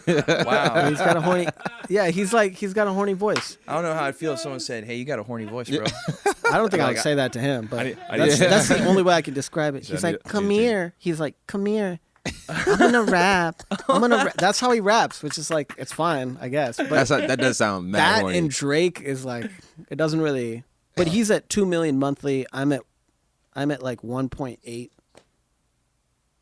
Wow. He's got a horny, yeah, he's got a horny voice. I don't know how I'd feel if someone said, hey, you got a horny voice, bro. I don't think I would Like, say that to him, but I that's the only way I can describe it. He's I like, need- come I need to- here. He's like, come here. I'm gonna rap. That's how he raps, which is like, it's fine, I guess. But That does sound mad that horny. and Drake is like, it doesn't really. But he's at 2 million monthly. I'm at like 1.8.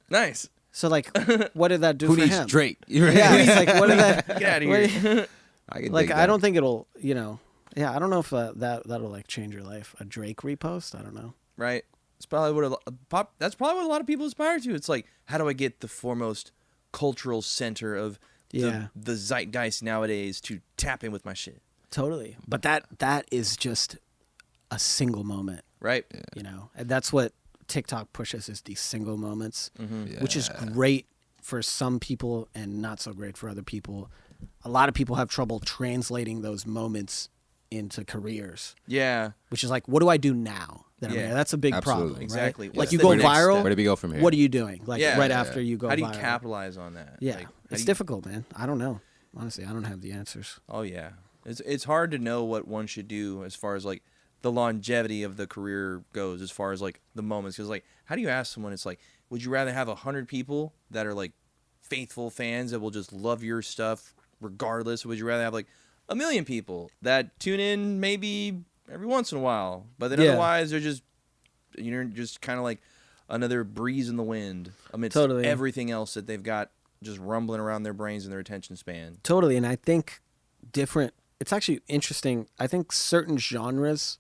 Nice. So like, what did that do Who for needs him? Drake? Yeah, it's like, what did that? Get out of what- here. I can Like, dig I that. don't think it'll. Yeah, I don't know if that'll like change your life. A Drake repost, I don't know. Right. It's probably that's probably what a lot of people aspire to. It's like, how do I get the foremost cultural center of Yeah. the zeitgeist nowadays to tap in with my shit? Totally. But that is just a single moment, Right. and that's what TikTok pushes is these single moments, which is Yeah. great for some people and not so great for other people. A lot of people have trouble translating those moments into careers, Yeah. which is like, what do I do now? Yeah. That's a big Absolutely. problem, Exactly. right? What's Like you the go next step? viral. Where do we go from here? What are you doing? Like Yeah. right Yeah. after you go How do you viral. capitalize on that? Yeah, Like, how it's do you- difficult, man. I don't know. Honestly, I don't have the answers. Oh yeah, it's hard to know what one should do as far as like the longevity of the career goes, as far as like the moments. Because like, how do you ask someone? It's like, would you rather have 100 people that are like faithful fans that will just love your stuff regardless? Or would you rather have like a million people that tune in maybe every once in a while, but then otherwise they're just just kind of like another breeze in the wind amidst everything else that they've got just rumbling around their brains and their attention span. Totally, and I think it's actually interesting. I think certain genres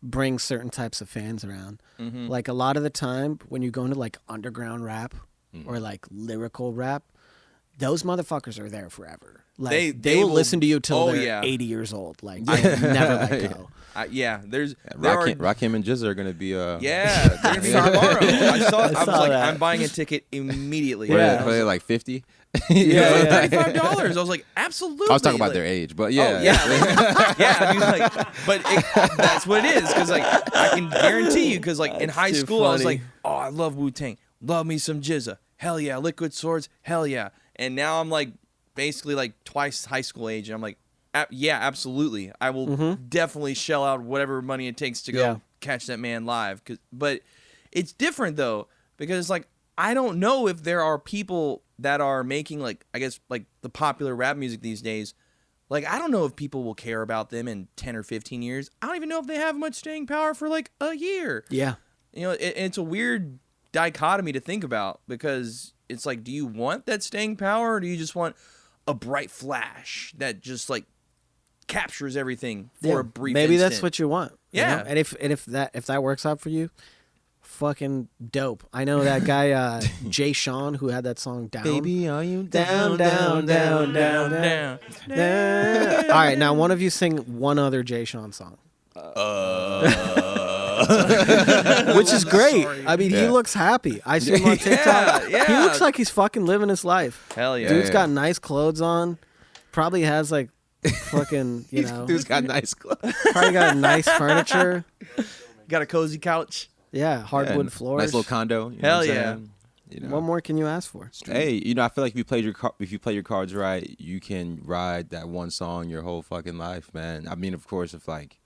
bring certain types of fans around. Mm-hmm. Like a lot of the time when you go into like underground rap or like lyrical rap, those motherfuckers are there forever. Like they will listen to you till they're 80 years old. Like they never let go. Rakim and Jizza are gonna be they're gonna be tomorrow. I was like, that. I'm buying a ticket immediately. Yeah, play like 50. $35. I was like, absolutely. I was talking about their age, but yeah, but that's what it is. Because like I can guarantee you, because like in high school funny. I was like, oh, I love Wu-Tang, love me some Jizza, hell yeah, Liquid Swords, hell yeah, and now I'm like basically like twice high school age, and I'm like, yeah, absolutely, I will definitely shell out whatever money it takes to go catch that man live. But it's different though, because it's like I don't know if there are people that are making like, I guess like the popular rap music these days. Like I don't know if people will care about them in 10 or 15 years. I don't even know if they have much staying power for like a year. Yeah, it's a weird dichotomy to think about, because it's like, do you want that staying power, or do you just want a bright flash that just like captures everything for a brief maybe instant? That's what you want. Yeah. You know? And if that works out for you, fucking dope. I know that guy Jay Sean, who had that song Down. Baby, are you down, down, down, down, down, down. All right, now one of you sing one other Jay Sean song. Which is great. Sorry. I mean, he looks happy. I see him on TikTok. Yeah. He looks like he's fucking living his life. Hell yeah. Dude's got nice clothes on. Probably has like fucking, Dude's got nice clothes. Probably got nice furniture. Got a cozy couch. Yeah, hardwood floors. Nice little condo. Hell yeah. What more can you ask for? Hey, I feel like if you play your cards right, you can ride that one song your whole fucking life, man. I mean, of course, if like,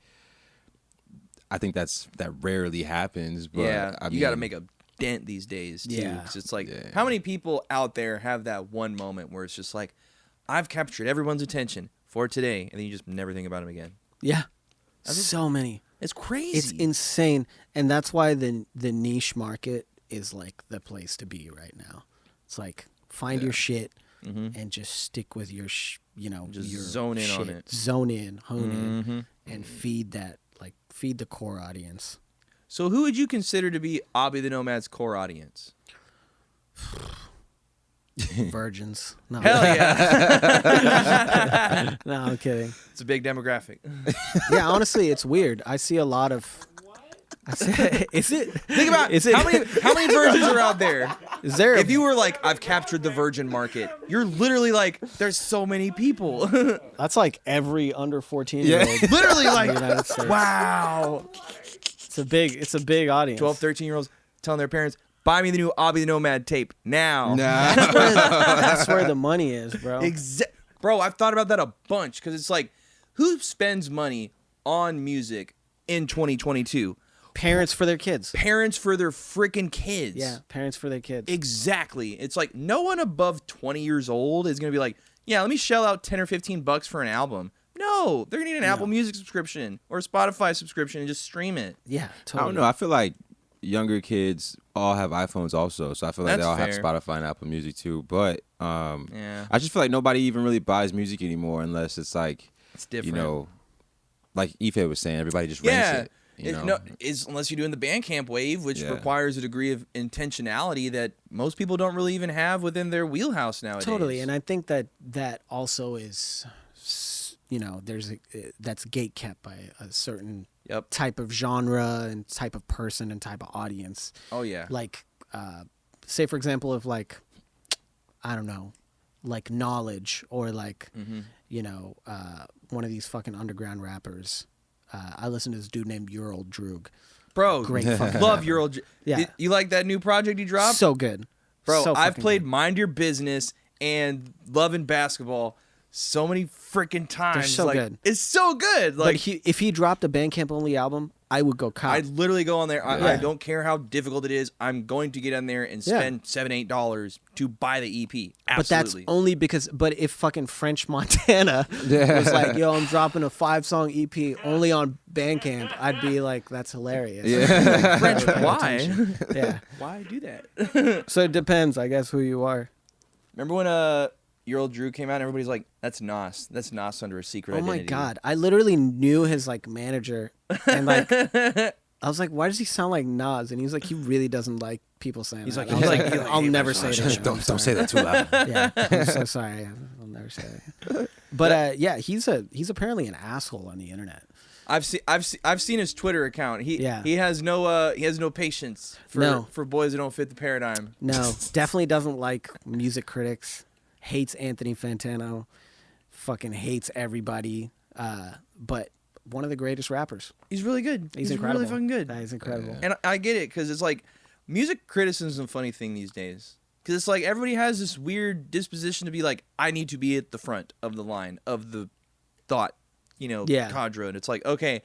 I think that rarely happens, but you got to make a dent these days too. Yeah. 'Cause it's like, how many people out there have that one moment where it's just like, I've captured everyone's attention for today, and then you just never think about them again. Yeah, so many. It's crazy. It's insane, and that's why the niche market is like the place to be right now. It's like find your shit and just stick with your just your zone in shit. on it. Zone in, hone in, and feed the core audience. So who would you consider to be Abhi the Nomad's core audience? Virgins. No. Hell yeah. No, I'm kidding. It's a big demographic. Yeah, honestly, it's weird. I see a lot of. Is it? Think about how many virgins are out there. Is there? If you were like, I've captured the virgin market, you're literally like, there's so many people. That's like every under 14-year-old. Literally in like, the United States. wow. It's a big audience. 12, 13-year-olds telling their parents, buy me the new Abhi the Nomad tape now. That's where the money is, bro. Bro, I've thought about that a bunch, because it's like, who spends money on music in 2022? Parents for their kids. Parents for their freaking kids. Yeah, parents for their kids. Exactly. It's like no one above 20 years old is going to be like, yeah, let me shell out 10 or 15 bucks for an album. No, they're going to need an Apple Music subscription or a Spotify subscription and just stream it. Yeah, totally. I don't know. I feel like younger kids all have iPhones also, so I feel like they all have Spotify and Apple Music too. But I just feel like nobody even really buys music anymore unless it's like, it's different. Like Ife was saying, everybody just rents it. Unless you're doing the Bandcamp wave, which requires a degree of intentionality that most people don't really even have within their wheelhouse nowadays. Totally, and I think that also is, that's gatekept by a certain type of genre and type of person and type of audience. Oh yeah. Like, say for example, if like, I don't know, like Knowledge or like, one of these fucking underground rappers. I listen to this dude named Your Old Droog. Bro, great fucking love rapper. Your Old. Yeah, you like that new project he dropped? So good, bro. So I've played good. Mind Your Business and Love and Basketball so many freaking times. so like, good. It's so good. But Like if he dropped a Bandcamp only album, I would go cop. I literally go on there. I Yeah. don't care how difficult it is. I'm going to get on there and spend $7-8 to buy the EP. Absolutely. But that's only because. But if fucking French Montana was like, "Yo, I'm dropping a 5-song EP only on Bandcamp," I'd be like, "That's hilarious." Yeah. French. Why? Yeah. Why do that? So it depends, I guess, who you are. Remember when Your Old Drew came out and everybody's like, that's Nas. That's Nas under a secret Oh identity. my god, I literally knew his like manager, and like I was like, "Why does he sound like Nas?" And he was like, "He really doesn't like people saying He's that." like- I was he's like, "I'll "Hey, never man, say shush, that." Don't say that too loud. Yeah, I'm so sorry. I'll never say that. But yeah, he's apparently an asshole on the internet. I've seen his Twitter account. He has no patience No. for boys who don't fit the paradigm. No, definitely doesn't like music critics. Hates Anthony Fantano. Fucking hates everybody. But one of the greatest rappers. He's really good. He's really incredible. fucking good. Yeah, he's incredible. And I get it because it's like music criticism is a funny thing these days. Because it's like everybody has this weird disposition to be like, I need to be at the front of the line of the thought, cadre. And it's like, okay,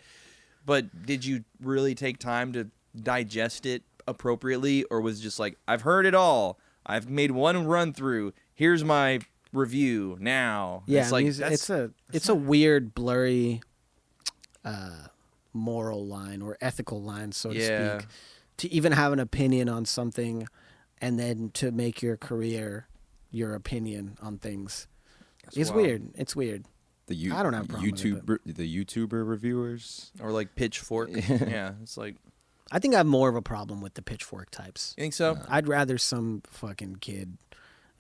but did you really take time to digest it appropriately? Or was it just like, I've heard it all. I've made one run through. Here's my review now. Yeah, it's like it's a weird, blurry moral line or ethical line, so to speak. To even have an opinion on something and then to make your career your opinion on things. It's wild. weird. It's weird. I don't have a problem with it, the YouTuber reviewers. or like Pitchfork. Yeah, it's like, I think I have more of a problem with the pitchfork types. you think so? I'd rather some fucking kid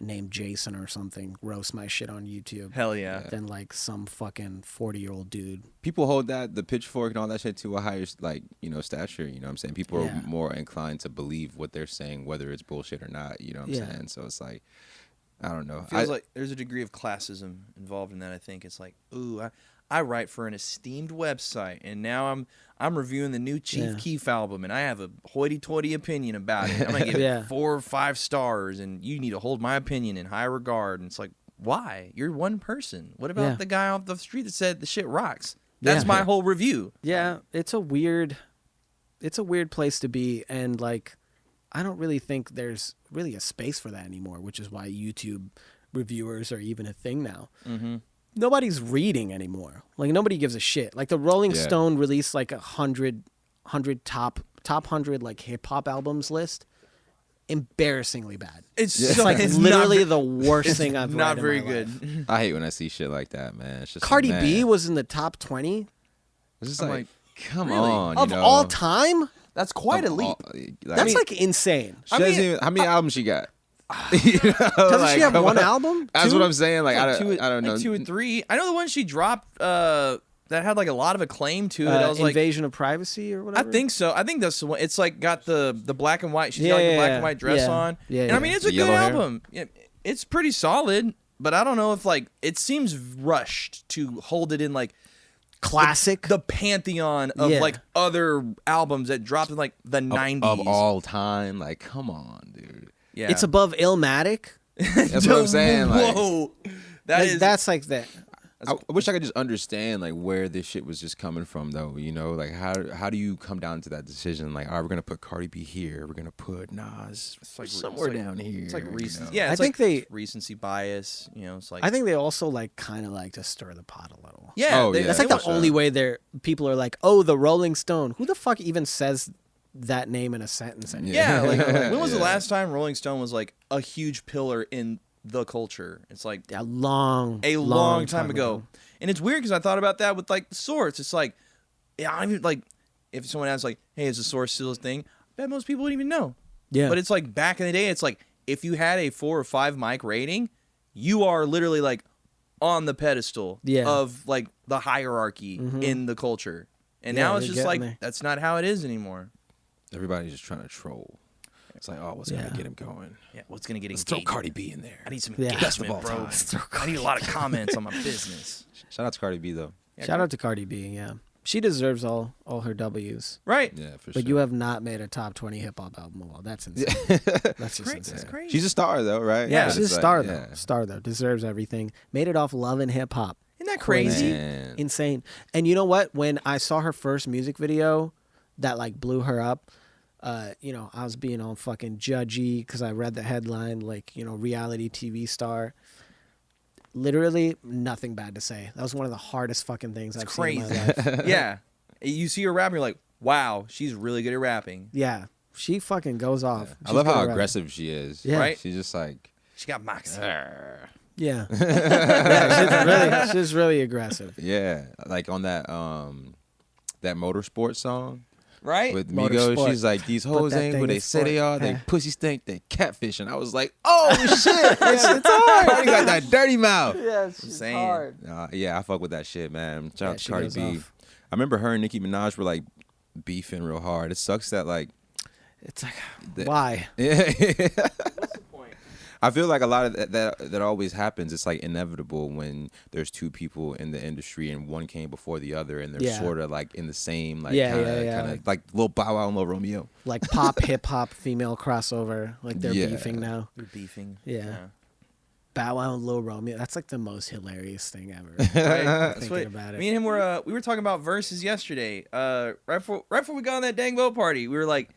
named Jason or something roast my shit on YouTube Hell yeah. than like some fucking 40-year-old dude. People hold the pitchfork and all that shit to a higher stature. You know what I'm saying? People Yeah. are more inclined to believe what they're saying, whether it's bullshit or not. You know what I'm Yeah. saying? So it's like, I don't know. Feels like there's a degree of classism involved in that. I think it's like, ooh, I write for an esteemed website, and now I'm reviewing the new Chief Keef album, and I have a hoity-toity opinion about it. I'm gonna give it 4 or 5 stars, and you need to hold my opinion in high regard. And it's like, why? You're one person. What about the guy off the street that said the shit rocks? That's my whole review. Yeah, it's a weird place to be, and like I don't really think there's really a space for that anymore, which is why YouTube reviewers are even a thing now. Mm-hmm. Nobody's reading anymore. Like nobody gives a shit. Like the Rolling Stone released like 100 top 100 like hip hop albums list. Embarrassingly bad. It's like it's literally not, the worst thing I've read not in very my good. life. I hate when I see shit like that, man. It's just Cardi like, B man. was in the top 20 It's just I'm like, like, come really? on, of all time. That's quite a Of leap. all- That's like insane. she doesn't even, how many albums she got? You know, Doesn't like, she have come one on. album? That's Two? what I'm saying. Like, I don't know. Like 2 and 3. I know the one she dropped that had like a lot of acclaim to it. I was like, Invasion of Privacy or I whatever. think so. I think that's the one. It's like got the black and white. She's got like the black and white dress on. Yeah, and I mean, it's a The good yellow hair? album. Yeah, it's pretty solid, but I don't know if like it seems rushed to hold it in like classic. the pantheon of like other albums that dropped in like the 90s of all time. Like, come on, dude. Yeah, It's above Illmatic. That's what I'm saying. Like, Whoa, That's like that. I wish I could just understand like where this shit was just coming from, though. You know, like how do you come down to that decision? Like, all right, we're gonna put Cardi B here. We're gonna put Nas like somewhere down here. It's like recency. you know? Yeah, I it's think like recency bias. You know, it's like I think they also like kind of like to stir the pot a little. yeah, Oh, yeah. That's like for the sure. only way people are like, oh, the Rolling Stone. Who the fuck even says that name in a sentence anymore? Yeah, like when was the Yeah. last time Rolling Stone was like a huge pillar in the culture? It's like A long time ago. And it's weird because I thought about that with like the Source. It's like, I don't even like if someone asks like, hey, is the Source still a thing? I bet most people wouldn't even know. Yeah. But it's like back in the day, it's like if you had a 4 or 5 mic rating, you are literally like on the pedestal of like the hierarchy in the culture. And Yeah, now it's you're just like getting there. that's not how it is anymore. Everybody's just trying to troll. It's like, oh, what's gonna get him going? Yeah, what's gonna get Let's throw engagement? Cardi B in there. I need some Yeah. engagement, Best of all bro. time. I need a lot of comments on my business. Shout out to Cardi B though. Yeah, Shout out to Cardi B. Yeah. She deserves all her W's. Right. Yeah, for sure. But you have not made a top 20 hip hop album. Well, that's insane. That's just Great. insane. That's crazy. She's a star though, right? Yeah, She's a It's like, star yeah. though. Star though. Deserves everything. Made it off Love and Hip Hop. Isn't that crazy? Man. Insane. And you know what? When I saw her first music video that like blew her up, you know, I was being all fucking judgy because I read the headline, like, you know, reality TV star. Literally nothing bad to say. That was one of the hardest fucking things I've seen in my life. Yeah. You see her rap, and you're like, wow, she's really good at rapping. Yeah. She fucking goes off. I She's love good how at rapping. aggressive she is. Yeah. Right? She's just like, She got moxie. Yeah. Yeah, she's really aggressive. yeah, like on that motorsport song Right? with Motorsport. Migos. She's like, these Put hoes that ain't thing what in they say they sport. are. They Yeah. pussy stink. They catfishing. I was like, oh shit, that shit's hard. You got that dirty mouth. Yeah, she's saying. hard. Yeah, I fuck with that shit, man. Shout out to she Cardi goes B. off. I remember her and Nicki Minaj were like beefing real hard. It sucks that like, It's like, The- why? yeah. What's the point? I feel like a lot of that always happens. It's like inevitable when there's two people in the industry and one came before the other and they're Yeah. sort of like in the same like Yeah, kind yeah. of like Lil Bow Wow and Lil Romeo. Like pop, hip hop, female crossover. Like they're Yeah. beefing now. We're beefing. Yeah. Bow Wow and Lil Romeo. That's like the most hilarious thing ever. Right? That's Thinking what, about it. me and him were we were talking about verses yesterday. Right before we got on that dang boat party, we were like,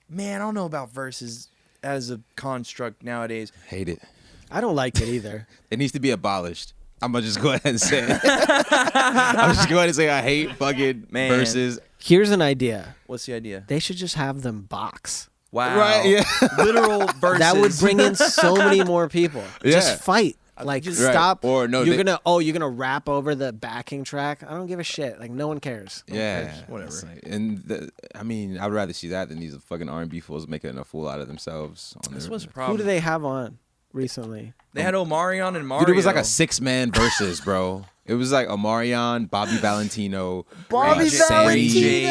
man, I don't know about verses as a construct nowadays. Hate it. I don't like it either. It needs to be abolished. I'm gonna just go ahead and say it. I'm just go ahead and say I hate fucking Man. verses. Here's an idea. What's the idea? They should just have them box. Wow. Right, yeah. Literal verses. That would bring in so many more people. Yeah. Just fight. Like Just- Right. stop. Or no, you're they- gonna rap over the backing track. I don't give a shit. Like no one cares. Yeah, whatever. It's like- and I mean, I'd rather see that than these fucking R&B fools making a fool out of themselves. On This their- was a Who problem. do they have on recently? They had Omarion and Mario. Dude, it was like a 6-man versus, bro. It was like Omarion, Bobby Valentino, Sammy,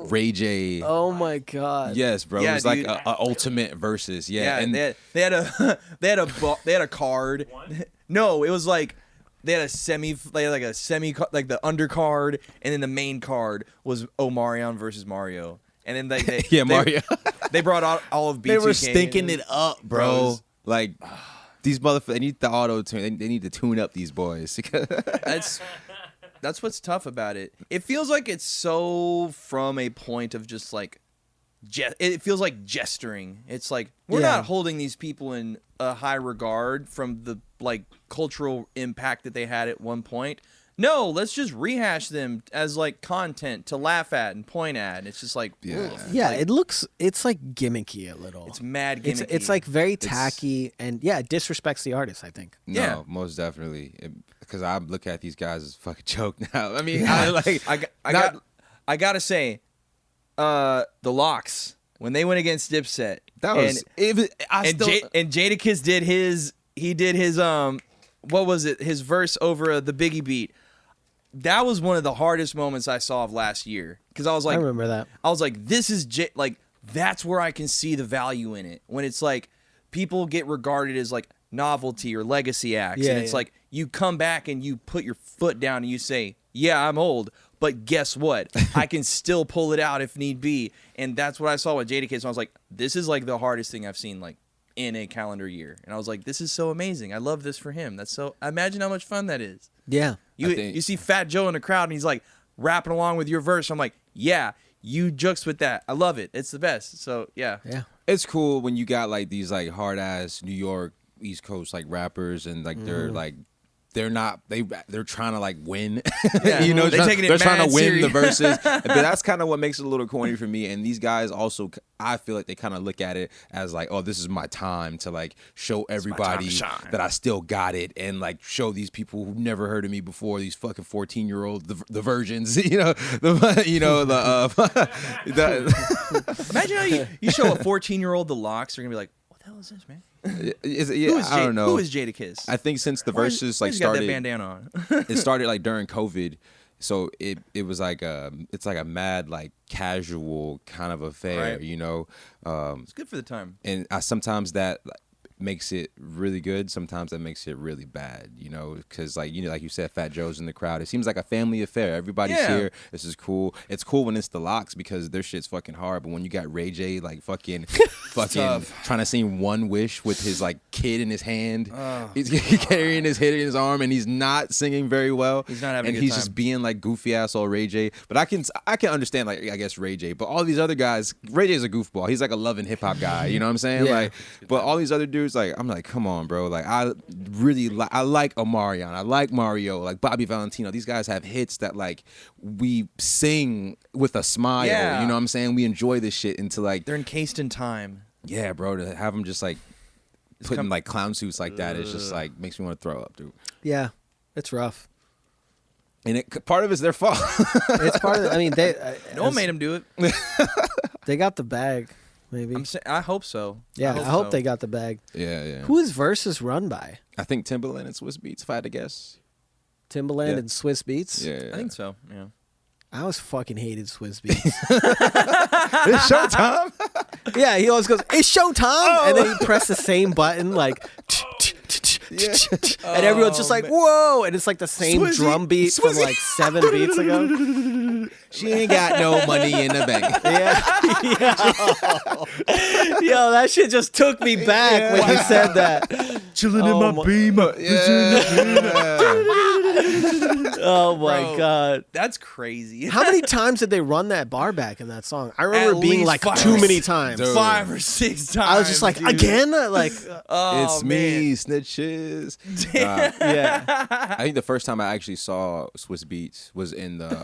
Ray J. Oh my god. Yes, bro. Yeah, it was like dude. a ultimate versus. Yeah, Yeah, and they had a they had a card. No, it was like they had like a semi like the undercard, and then the main card was Omarion versus Mario. And then they yeah, Mario. they brought out all of B2K. They were stinking it up, bro. Bros. Like these motherfuckers, they need the auto tune. They need to tune up these boys. That's what's tough about it. It feels like it's so from a point of just like, it feels like gesturing. It's like we're Yeah. not holding these people in a high regard from the like cultural impact that they had at one point. No, let's just rehash them as like content to laugh at and point at. It's just like, Yeah. ugh. Yeah, Like, it's like gimmicky a little. it's mad It's gimmicky. like very tacky and yeah, it disrespects the artist, I think. No, Yeah. most definitely. Because I look at these guys as a fucking joke now. I mean, I gotta say, the Locks when they went against Dipset, that was. and Jadakiss did his what was it, his verse over the Biggie beat. That was one of the hardest moments I saw of last year because I was like, I remember that. I was like, this is like that's where I can see the value in it when it's like people get regarded as like novelty or legacy acts, Yeah, and it's yeah. like you come back and you put your foot down and you say, yeah, I'm old, but guess what? I can still pull it out if need be, and that's what I saw with Jadakiss. And I was like, this is like the hardest thing I've seen like in a calendar year, and I was like, this is so amazing. I love this for him. That's so. Imagine how much fun that is. Yeah. You see Fat Joe in the crowd and he's like rapping along with your verse. I'm like, yeah, you jukes with that. I love it. It's the best. So yeah. Yeah. It's cool when you got like these like hard ass New York East Coast like rappers and like they're like they're trying to like win. Yeah. You know, They're taking it trying mad to win the serious. verses. But that's kind of what makes it a little corny for me. And these guys also, I feel like they kind of look at it as like, oh, this is my time to like show everybody shine. that I still got it and like show these people who never heard of me before, these fucking 14-year-old the virgins, you know, Imagine how you show a 14-year-old the Locks. They're gonna be like, what the hell is this, man? I don't know. Who is Jadakiss? I think since the Why is- verses why like has he got that started, bandana on. it started like during COVID, so it was like it's like a mad like casual kind of affair, Right. you know. It's good for the time. And I sometimes that makes it really good, sometimes that makes it really bad, you know, because like like you said, Fat Joe's in the crowd. It seems like a family affair. Everybody's here. This is cool. It's cool when it's the Locks because their shit's fucking hard. But when you got Ray J like fucking trying to sing One Wish with his like kid in his hand, he's carrying his head in his arm and he's not singing very well. He's not having and a good he's time. just being like goofy ass old Ray J. But I can understand like I guess Ray J. But all these other guys, Ray J's a goofball. He's like a loving hip hop guy. You know what I'm saying? Yeah. Like, but all these other dudes, like I'm like, come on, bro. Like I really I like Omarion. I like Mario. Like Bobby Valentino. These guys have hits that like we sing with a smile. Yeah. You know what I'm saying? We enjoy this shit into like They're encased in time. yeah, bro. To have them just like putting like clown suits like that, it's just like makes me want to throw up, dude. Yeah, it's rough. And part of it's their fault. It's part of. I mean, they. No one made him do it. They got the bag. Maybe. I hope so. Yeah, I hope so. they got the bag. yeah. Who is Versus run by? I think Timbaland and Swiss Beats, if I had to guess. Timbaland Yeah. and Swiss Beats? Yeah. I think so. Yeah. I always fucking hated Swiss Beats. It's showtime. Yeah, he always goes, "It's showtime," and then he pressed the same button like, and everyone's just like, "Whoa!" And it's like the same Swizzy, drum beat from Swizzy. like 7 beats ago. She ain't got no money in the bank. Yeah, yo, that shit just took me back when you said that. Chilling in my beamer. Yeah. Oh my Bro. god. That's crazy. How many times did they run that bar back in that song? I remember At being least like 5 too or many 6 times. Dude. 5 or 6 times. I was just like, dude. again? Like, Oh, It's me, snitches. yeah. I think the first time I actually saw Swiss Beats was in the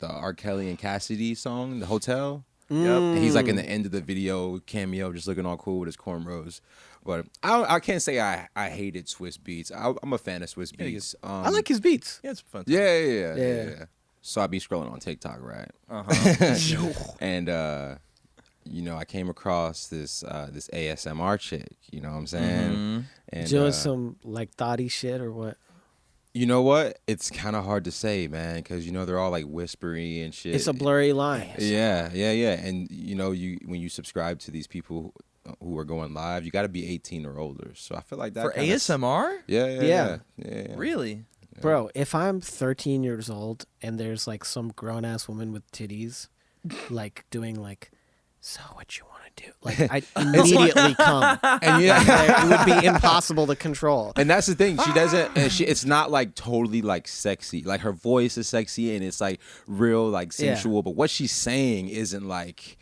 R. Kelly and Cassidy song, The Hotel. And he's like in the end of the video cameo, just looking all cool with his cornrows. But I can't say I hated Swiss Beats. I'm a fan of Swiss Beats. I like his beats. Yeah, it's fun. Yeah. So I be scrolling on TikTok, right? And you know, I came across this ASMR chick. You know what I'm saying? And Doing some like thoughty shit or what? you know what? It's kind of hard to say, man, because you know they're all like whispery and shit. It's a blurry line. Yeah. And you know, when you subscribe to these people who are going live, you got to be 18 or older. So I feel like that For kinda ASMR? Yeah. Really? Bro, if I'm 13 years old and there's like some grown ass woman with titties, like doing like, so what you want to do? Like I immediately come, And yeah. it would be impossible to control. And that's the thing. She doesn't. And it's not like totally like sexy. Like her voice is sexy and it's like real like sensual. But what she's saying isn't like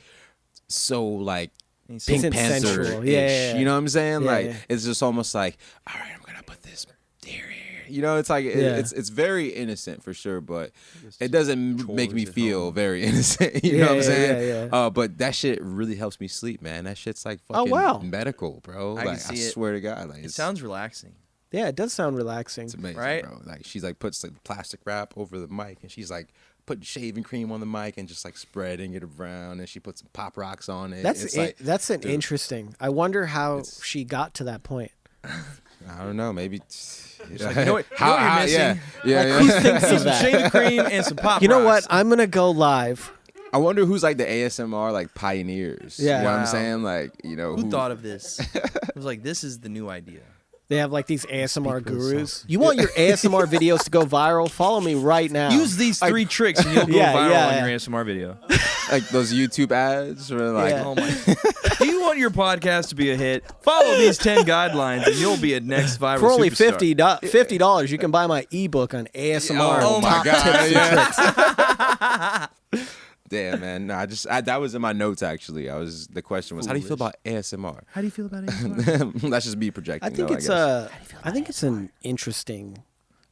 so like Pink Isn't Panther. sensual. Yeah. You know what I'm saying? Yeah, like yeah. it's just almost like, all right, I'm gonna put this here. You know, it's like Yeah. it's very innocent for sure, but it doesn't make me at feel home. very innocent. You know what I'm Yeah, saying? yeah. But that shit really helps me sleep, man. That shit's like Oh, fucking wow. medical, bro. I can Like I see it. swear to God, like It sounds relaxing. Yeah, it does sound relaxing. it's amazing, Right? bro. Like she's like puts like plastic wrap over the mic, and she's like putting shaving cream on the mic and just like spreading it around, and she puts some pop rocks on it. That's It's like, that's an dude, interesting. I wonder how It's- she got to that point. I don't know, maybe. like, you know what you're missing? Yeah. Who thinks of Some that? shaving cream and some pop You know rocks. what? I'm gonna go live. I wonder who's like the ASMR like pioneers. Yeah. You know what I'm Wow. saying? Like, you know, Who thought of this? I was like, this is the new idea. They have like these ASMR Speak for gurus. yourself. You want your ASMR videos to go viral? Follow me right now. Use these 3 tricks and you'll go Yeah, viral yeah, on yeah. your ASMR video. like those YouTube ads where like Yeah. Oh my! Do you want your podcast to be a hit? Follow these 10 guidelines, and you'll be a next viral For only superstar. $50, you can buy my ebook on ASMR. Oh my top God, tips and yeah. tricks. damn man. No, that was in my notes actually. The question was how do you feel about ASMR? How do you feel about ASMR? That's just me projecting. I think though, it's guess. I think it's an interesting.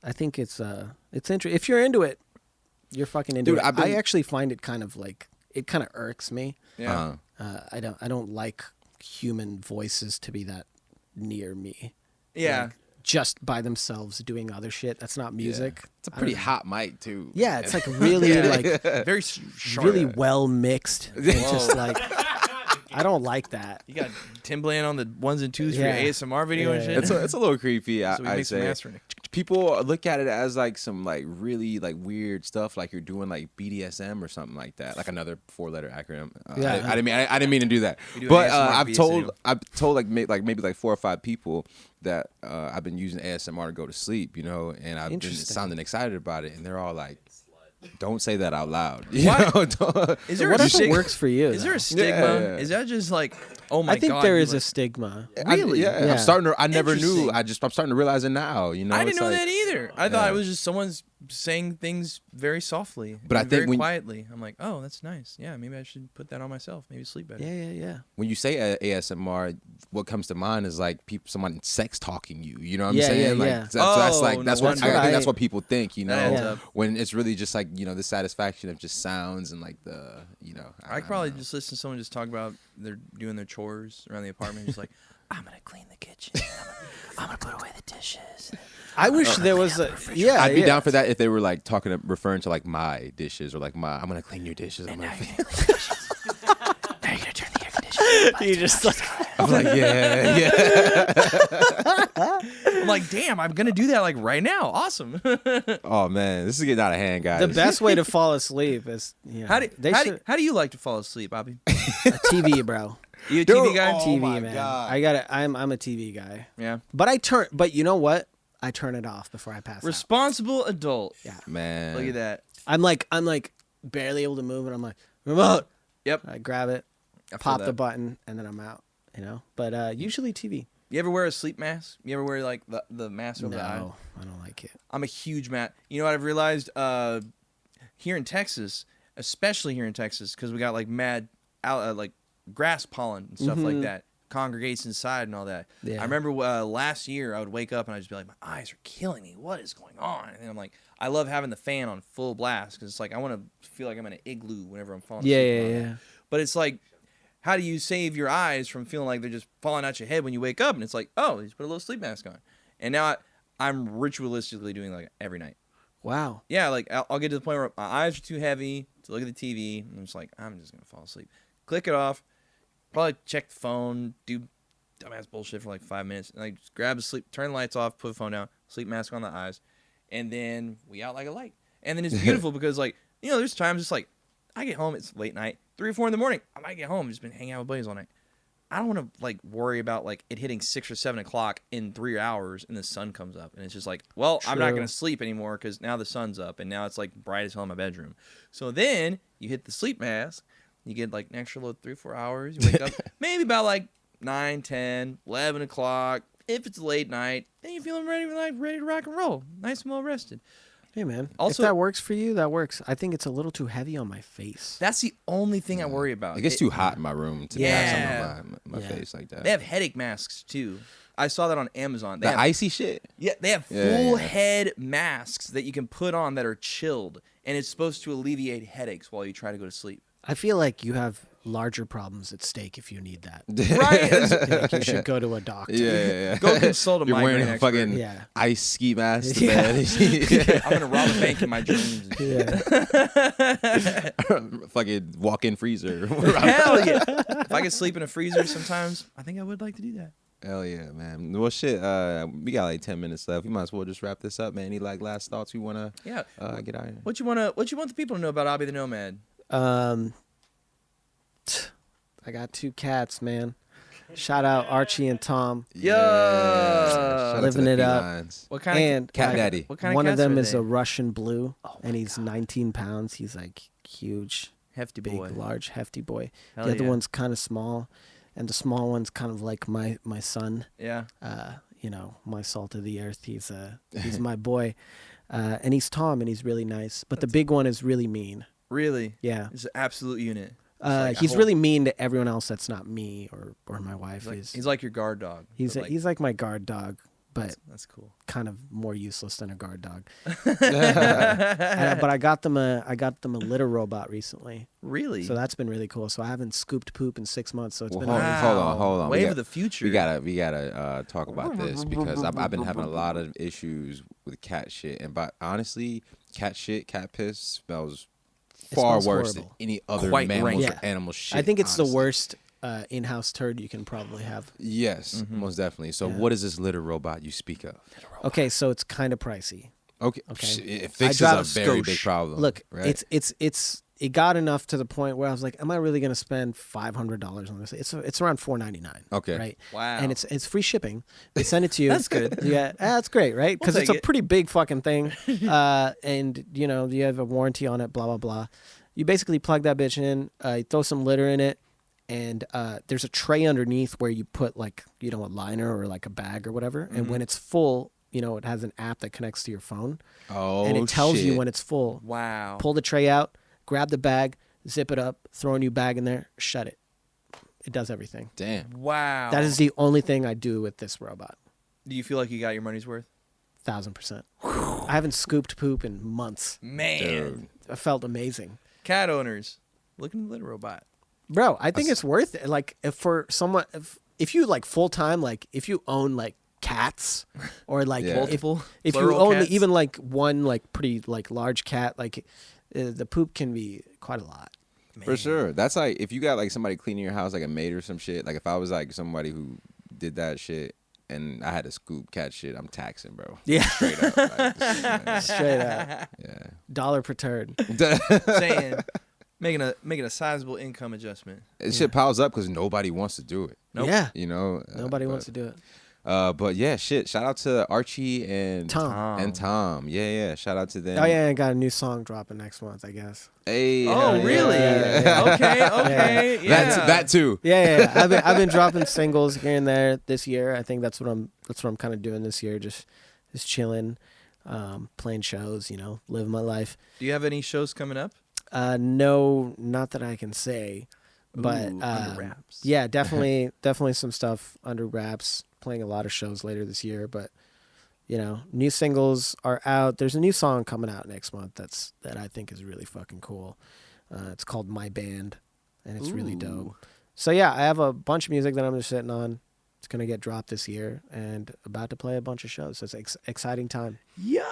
I think it's interesting. If you're into it, you're fucking into Dude, it. I've been- I actually find it kind of like it kind of irks me. Yeah. I don't like human voices to be that near me. Yeah. Like, just by themselves doing other shit. That's not music. It's a pretty hot mic too. Yeah, it's like really Yeah. like Very sharp. really well mixed. It's just like I don't like that. You got Timbaland on the ones and twos Yeah. for your ASMR video and Yeah. shit. It's a little creepy. so we I'd make some say. mastering. people look at it as like some like really like weird stuff, like you're doing like BDSM or something like that, like another 4-letter acronym. Yeah. I didn't mean to do that, We do but ASMR I've told like maybe like 4 or 5 people that I've been using ASMR to go to sleep, you know, and I've been Interesting. sounding excited about it, and they're all like, "Don't say that out loud." Why? Don't- Is there What a if it stigma? works for you? Is there though? a stigma? Yeah. Is that just like, oh my god? I think there you is like- a stigma. Really? Yeah. Yeah. I'm starting to. I never Interesting. knew. I'm starting to realize it now. You know, I didn't It's know like- that either. I thought Yeah. it was just someone's saying things very softly, But I and think very when- quietly. I'm like, oh, that's nice. Yeah, maybe I should put that on myself. Maybe sleep better. Yeah. When you say ASMR, what comes to mind is like someone sex talking you. You know what I'm Yeah, saying? yeah, like yeah. so that's Oh, like no that's what wonder. I think that's what people think. You That know, adds Yeah. up. when it's really just like the satisfaction of just sounds and like the I could probably just listen to someone just talk about they're doing their chores around the apartment, just like, I'm gonna clean the kitchen. I'm gonna put away the dishes. I wish there was a. Yeah, I'd be yeah. down for that if they were like referring to like my dishes or like I'm gonna clean your dishes. I'm Now like, you're gonna turn the air conditioner. You just like I'm like yeah. I'm like, damn, I'm gonna do that like right now. Awesome. Oh man, this is getting out of hand, guys. the best way to fall asleep is How do they how should do, how do you like to fall asleep, Abhi? TV, bro. You a Dude, TV guy? oh TV, my man. God. I got it. I'm a TV guy. Yeah. But you know what? I turn it off before I pass out. Responsible adult. Yeah. Man, Look at that. I'm like barely able to move, and I'm like remote. Yep. I grab it, I feel pop that. the button, and then I'm out. You know. But usually TV. You ever wear a sleep mask? You ever wear like the mask over the eye? No, I don't like it. I'm a huge mat. You know what I've realized? Here in Texas, especially here in Texas, because we got like mad like grass pollen and stuff like that congregates inside and all that. Yeah. I remember last year I would wake up and I'd just be like, my eyes are killing me. What is going on? And I'm like, I love having the fan on full blast because it's like I want to feel like I'm in an igloo whenever I'm falling Yeah, asleep. yeah, and all yeah. that. But it's like, how do you save your eyes from feeling like they're just falling out your head when you wake up? And it's like, oh, you just put a little sleep mask on. And now I'm ritualistically doing like every night. Wow. Yeah, like I'll get to the point where my eyes are too heavy to look at the TV, and I'm just like, I'm just gonna fall asleep. Click it off. Probably check the phone, do dumbass bullshit for like 5 minutes, and like just grab the sleep, turn the lights off, put the phone down, sleep mask on the eyes, and then we out like a light. And then it's beautiful because like there's times it's like I get home, it's late night, 3 or 4 in the morning. I might get home, just been hanging out with buddies all night. I don't want to like worry about like it hitting 6 or 7 o'clock in 3 hours and the sun comes up and it's just like, well, I'm not True. gonna sleep anymore because now the sun's up and now it's like bright as hell in my bedroom. So then you hit the sleep mask, you get like an extra little 3 or 4 hours. You wake up maybe about like 9, 10, 11 o'clock. If it's late night, then you're feeling ready to rock and roll, nice and well rested. Hey man. Also- if that works for you, that works. I think it's a little too heavy on my face. That's the only thing I worry about. it gets too hot in my room to Yeah. have something on my Yeah. face like that. They have headache masks too. I saw that on Amazon. They The have icy shit. Yeah, they have Yeah, full yeah. head masks that you can put on that are chilled, and it's supposed to alleviate headaches while you try to go to sleep. I feel like you have larger problems at stake if you need that. Right? I think you should go to a doctor. Yeah. Go consult a You're migraine wearing a expert. fucking Yeah. ice ski mask to Yeah. bed. I'm gonna rob a bank in my dreams. Yeah. Fucking walk-in freezer. Hell yeah! If I could sleep in a freezer sometimes, I think I would like to do that. Hell yeah, man. Well, shit. We got like 10 minutes left. We might as well just wrap this up, man. Any like last thoughts we wanna Yeah. get out of here? What you want the people to know about Abhi the Nomad? I got 2 cats, man. Shout out Archie and Tom. Yeah. Shout out to Living the it up. felines. What kind And Cat like, daddy. What kind of one of cats them are is they? a Russian blue, and he's 19 pounds. He's like huge, hefty big, boy. large, hefty boy. Hell the other yeah. one's kind of small, and the small one's kind of like my son. Yeah. My salt of the earth. He's my boy, and he's Tom, and he's really nice. But the big one is really mean. Really? Yeah, It's an absolute unit. It's like a he's whole- really mean to everyone else that's not me or my wife. He's like your guard dog. He's but he's like my guard dog, but that's cool. kind of more useless than a guard dog. But I got them a litter robot recently, Really? so that's been really cool. So I haven't scooped poop in 6 months. So it's Well, been hold on. Wave of the future. We gotta talk about this because I've been having a lot of issues with cat shit, and but honestly, cat shit, cat piss smells far smells worse than horrible. any other Quite mammals rank. or animal shit. I think it's honestly. the worst in-house turd you can probably have. Yes, most definitely. So, what is this litter robot you speak of? Okay, so it's kind of pricey. Okay, Okay. it fixes drive a a very big Skosh. problem. Look, right? it got enough to the point where I was like, am I really gonna spend $500 on this? It's around $4.99. Okay. Right. Wow. And it's free shipping. They send it to you. That's good. Yeah, that's great, right? Because it's a take it. pretty big fucking thing. And you know you have a warranty on it. Blah blah blah. You basically plug that bitch in. You throw some litter in it. And there's a tray underneath where you put like, you know, a liner or like a bag or whatever. And when it's full, you know, it has an app that connects to your phone. Oh, And it tells you shit. when it's full. Wow. Pull the tray out, grab the bag, zip it up, throw a new bag in there, shut it. It does everything. Damn. Wow. That is the only thing I do with this robot. Do you feel like you got your money's worth? 1,000%. I haven't scooped poop in months. Man. Dude. I felt amazing. Cat owners, look into the litter robot. Bro, I think it's worth it. Like if for someone, if you like full time, like if you own like cats or like Yeah. Multiple. if you plural own cats? even like one like pretty like large cat, like the poop can be quite a lot. For sure. That's like if you got like somebody cleaning your house, like a maid or some shit. Like if I was like somebody who did that shit and I had to scoop cat shit, I'm taxing, bro. Yeah. Straight up. Like, this shit, Straight up. man. $1 per turd. Saying, making a sizable income adjustment. It shit piles up because nobody wants to do it. Nope. Yeah. You know? Nobody wants to do it. But yeah, shit. Shout out to Archie and Tom. And Tom. Yeah. Shout out to them. Oh yeah, I got a new song dropping next month, I guess. Hey. Oh, hell yeah. really? Yeah. Okay. Yeah. That too. Yeah. I've been dropping singles here and there this year. I think that's what I'm kind of doing this year. Just chilling, playing shows. You know, living my life. Do you have any shows coming up? No, not that I can say, but Ooh, under wraps. yeah, definitely some stuff under wraps. Playing a lot of shows later this year, but you know, new singles are out. There's a new song coming out next month that I think is really fucking cool. It's called My Band, and it's really dope. So yeah, I have a bunch of music that I'm just sitting on. It's gonna get dropped this year, and about to play a bunch of shows. So it's exciting time. Yeah.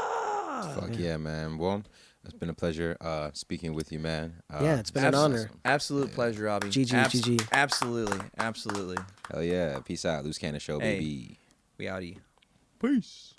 Fuck yeah, man. Well, it's been a pleasure speaking with you, man. Yeah, it's been an honor. Absolute pleasure, Abhi. GG. Absolutely. Hell yeah. Peace out. Loose Cannon Show, Hey. baby. We outie. Peace.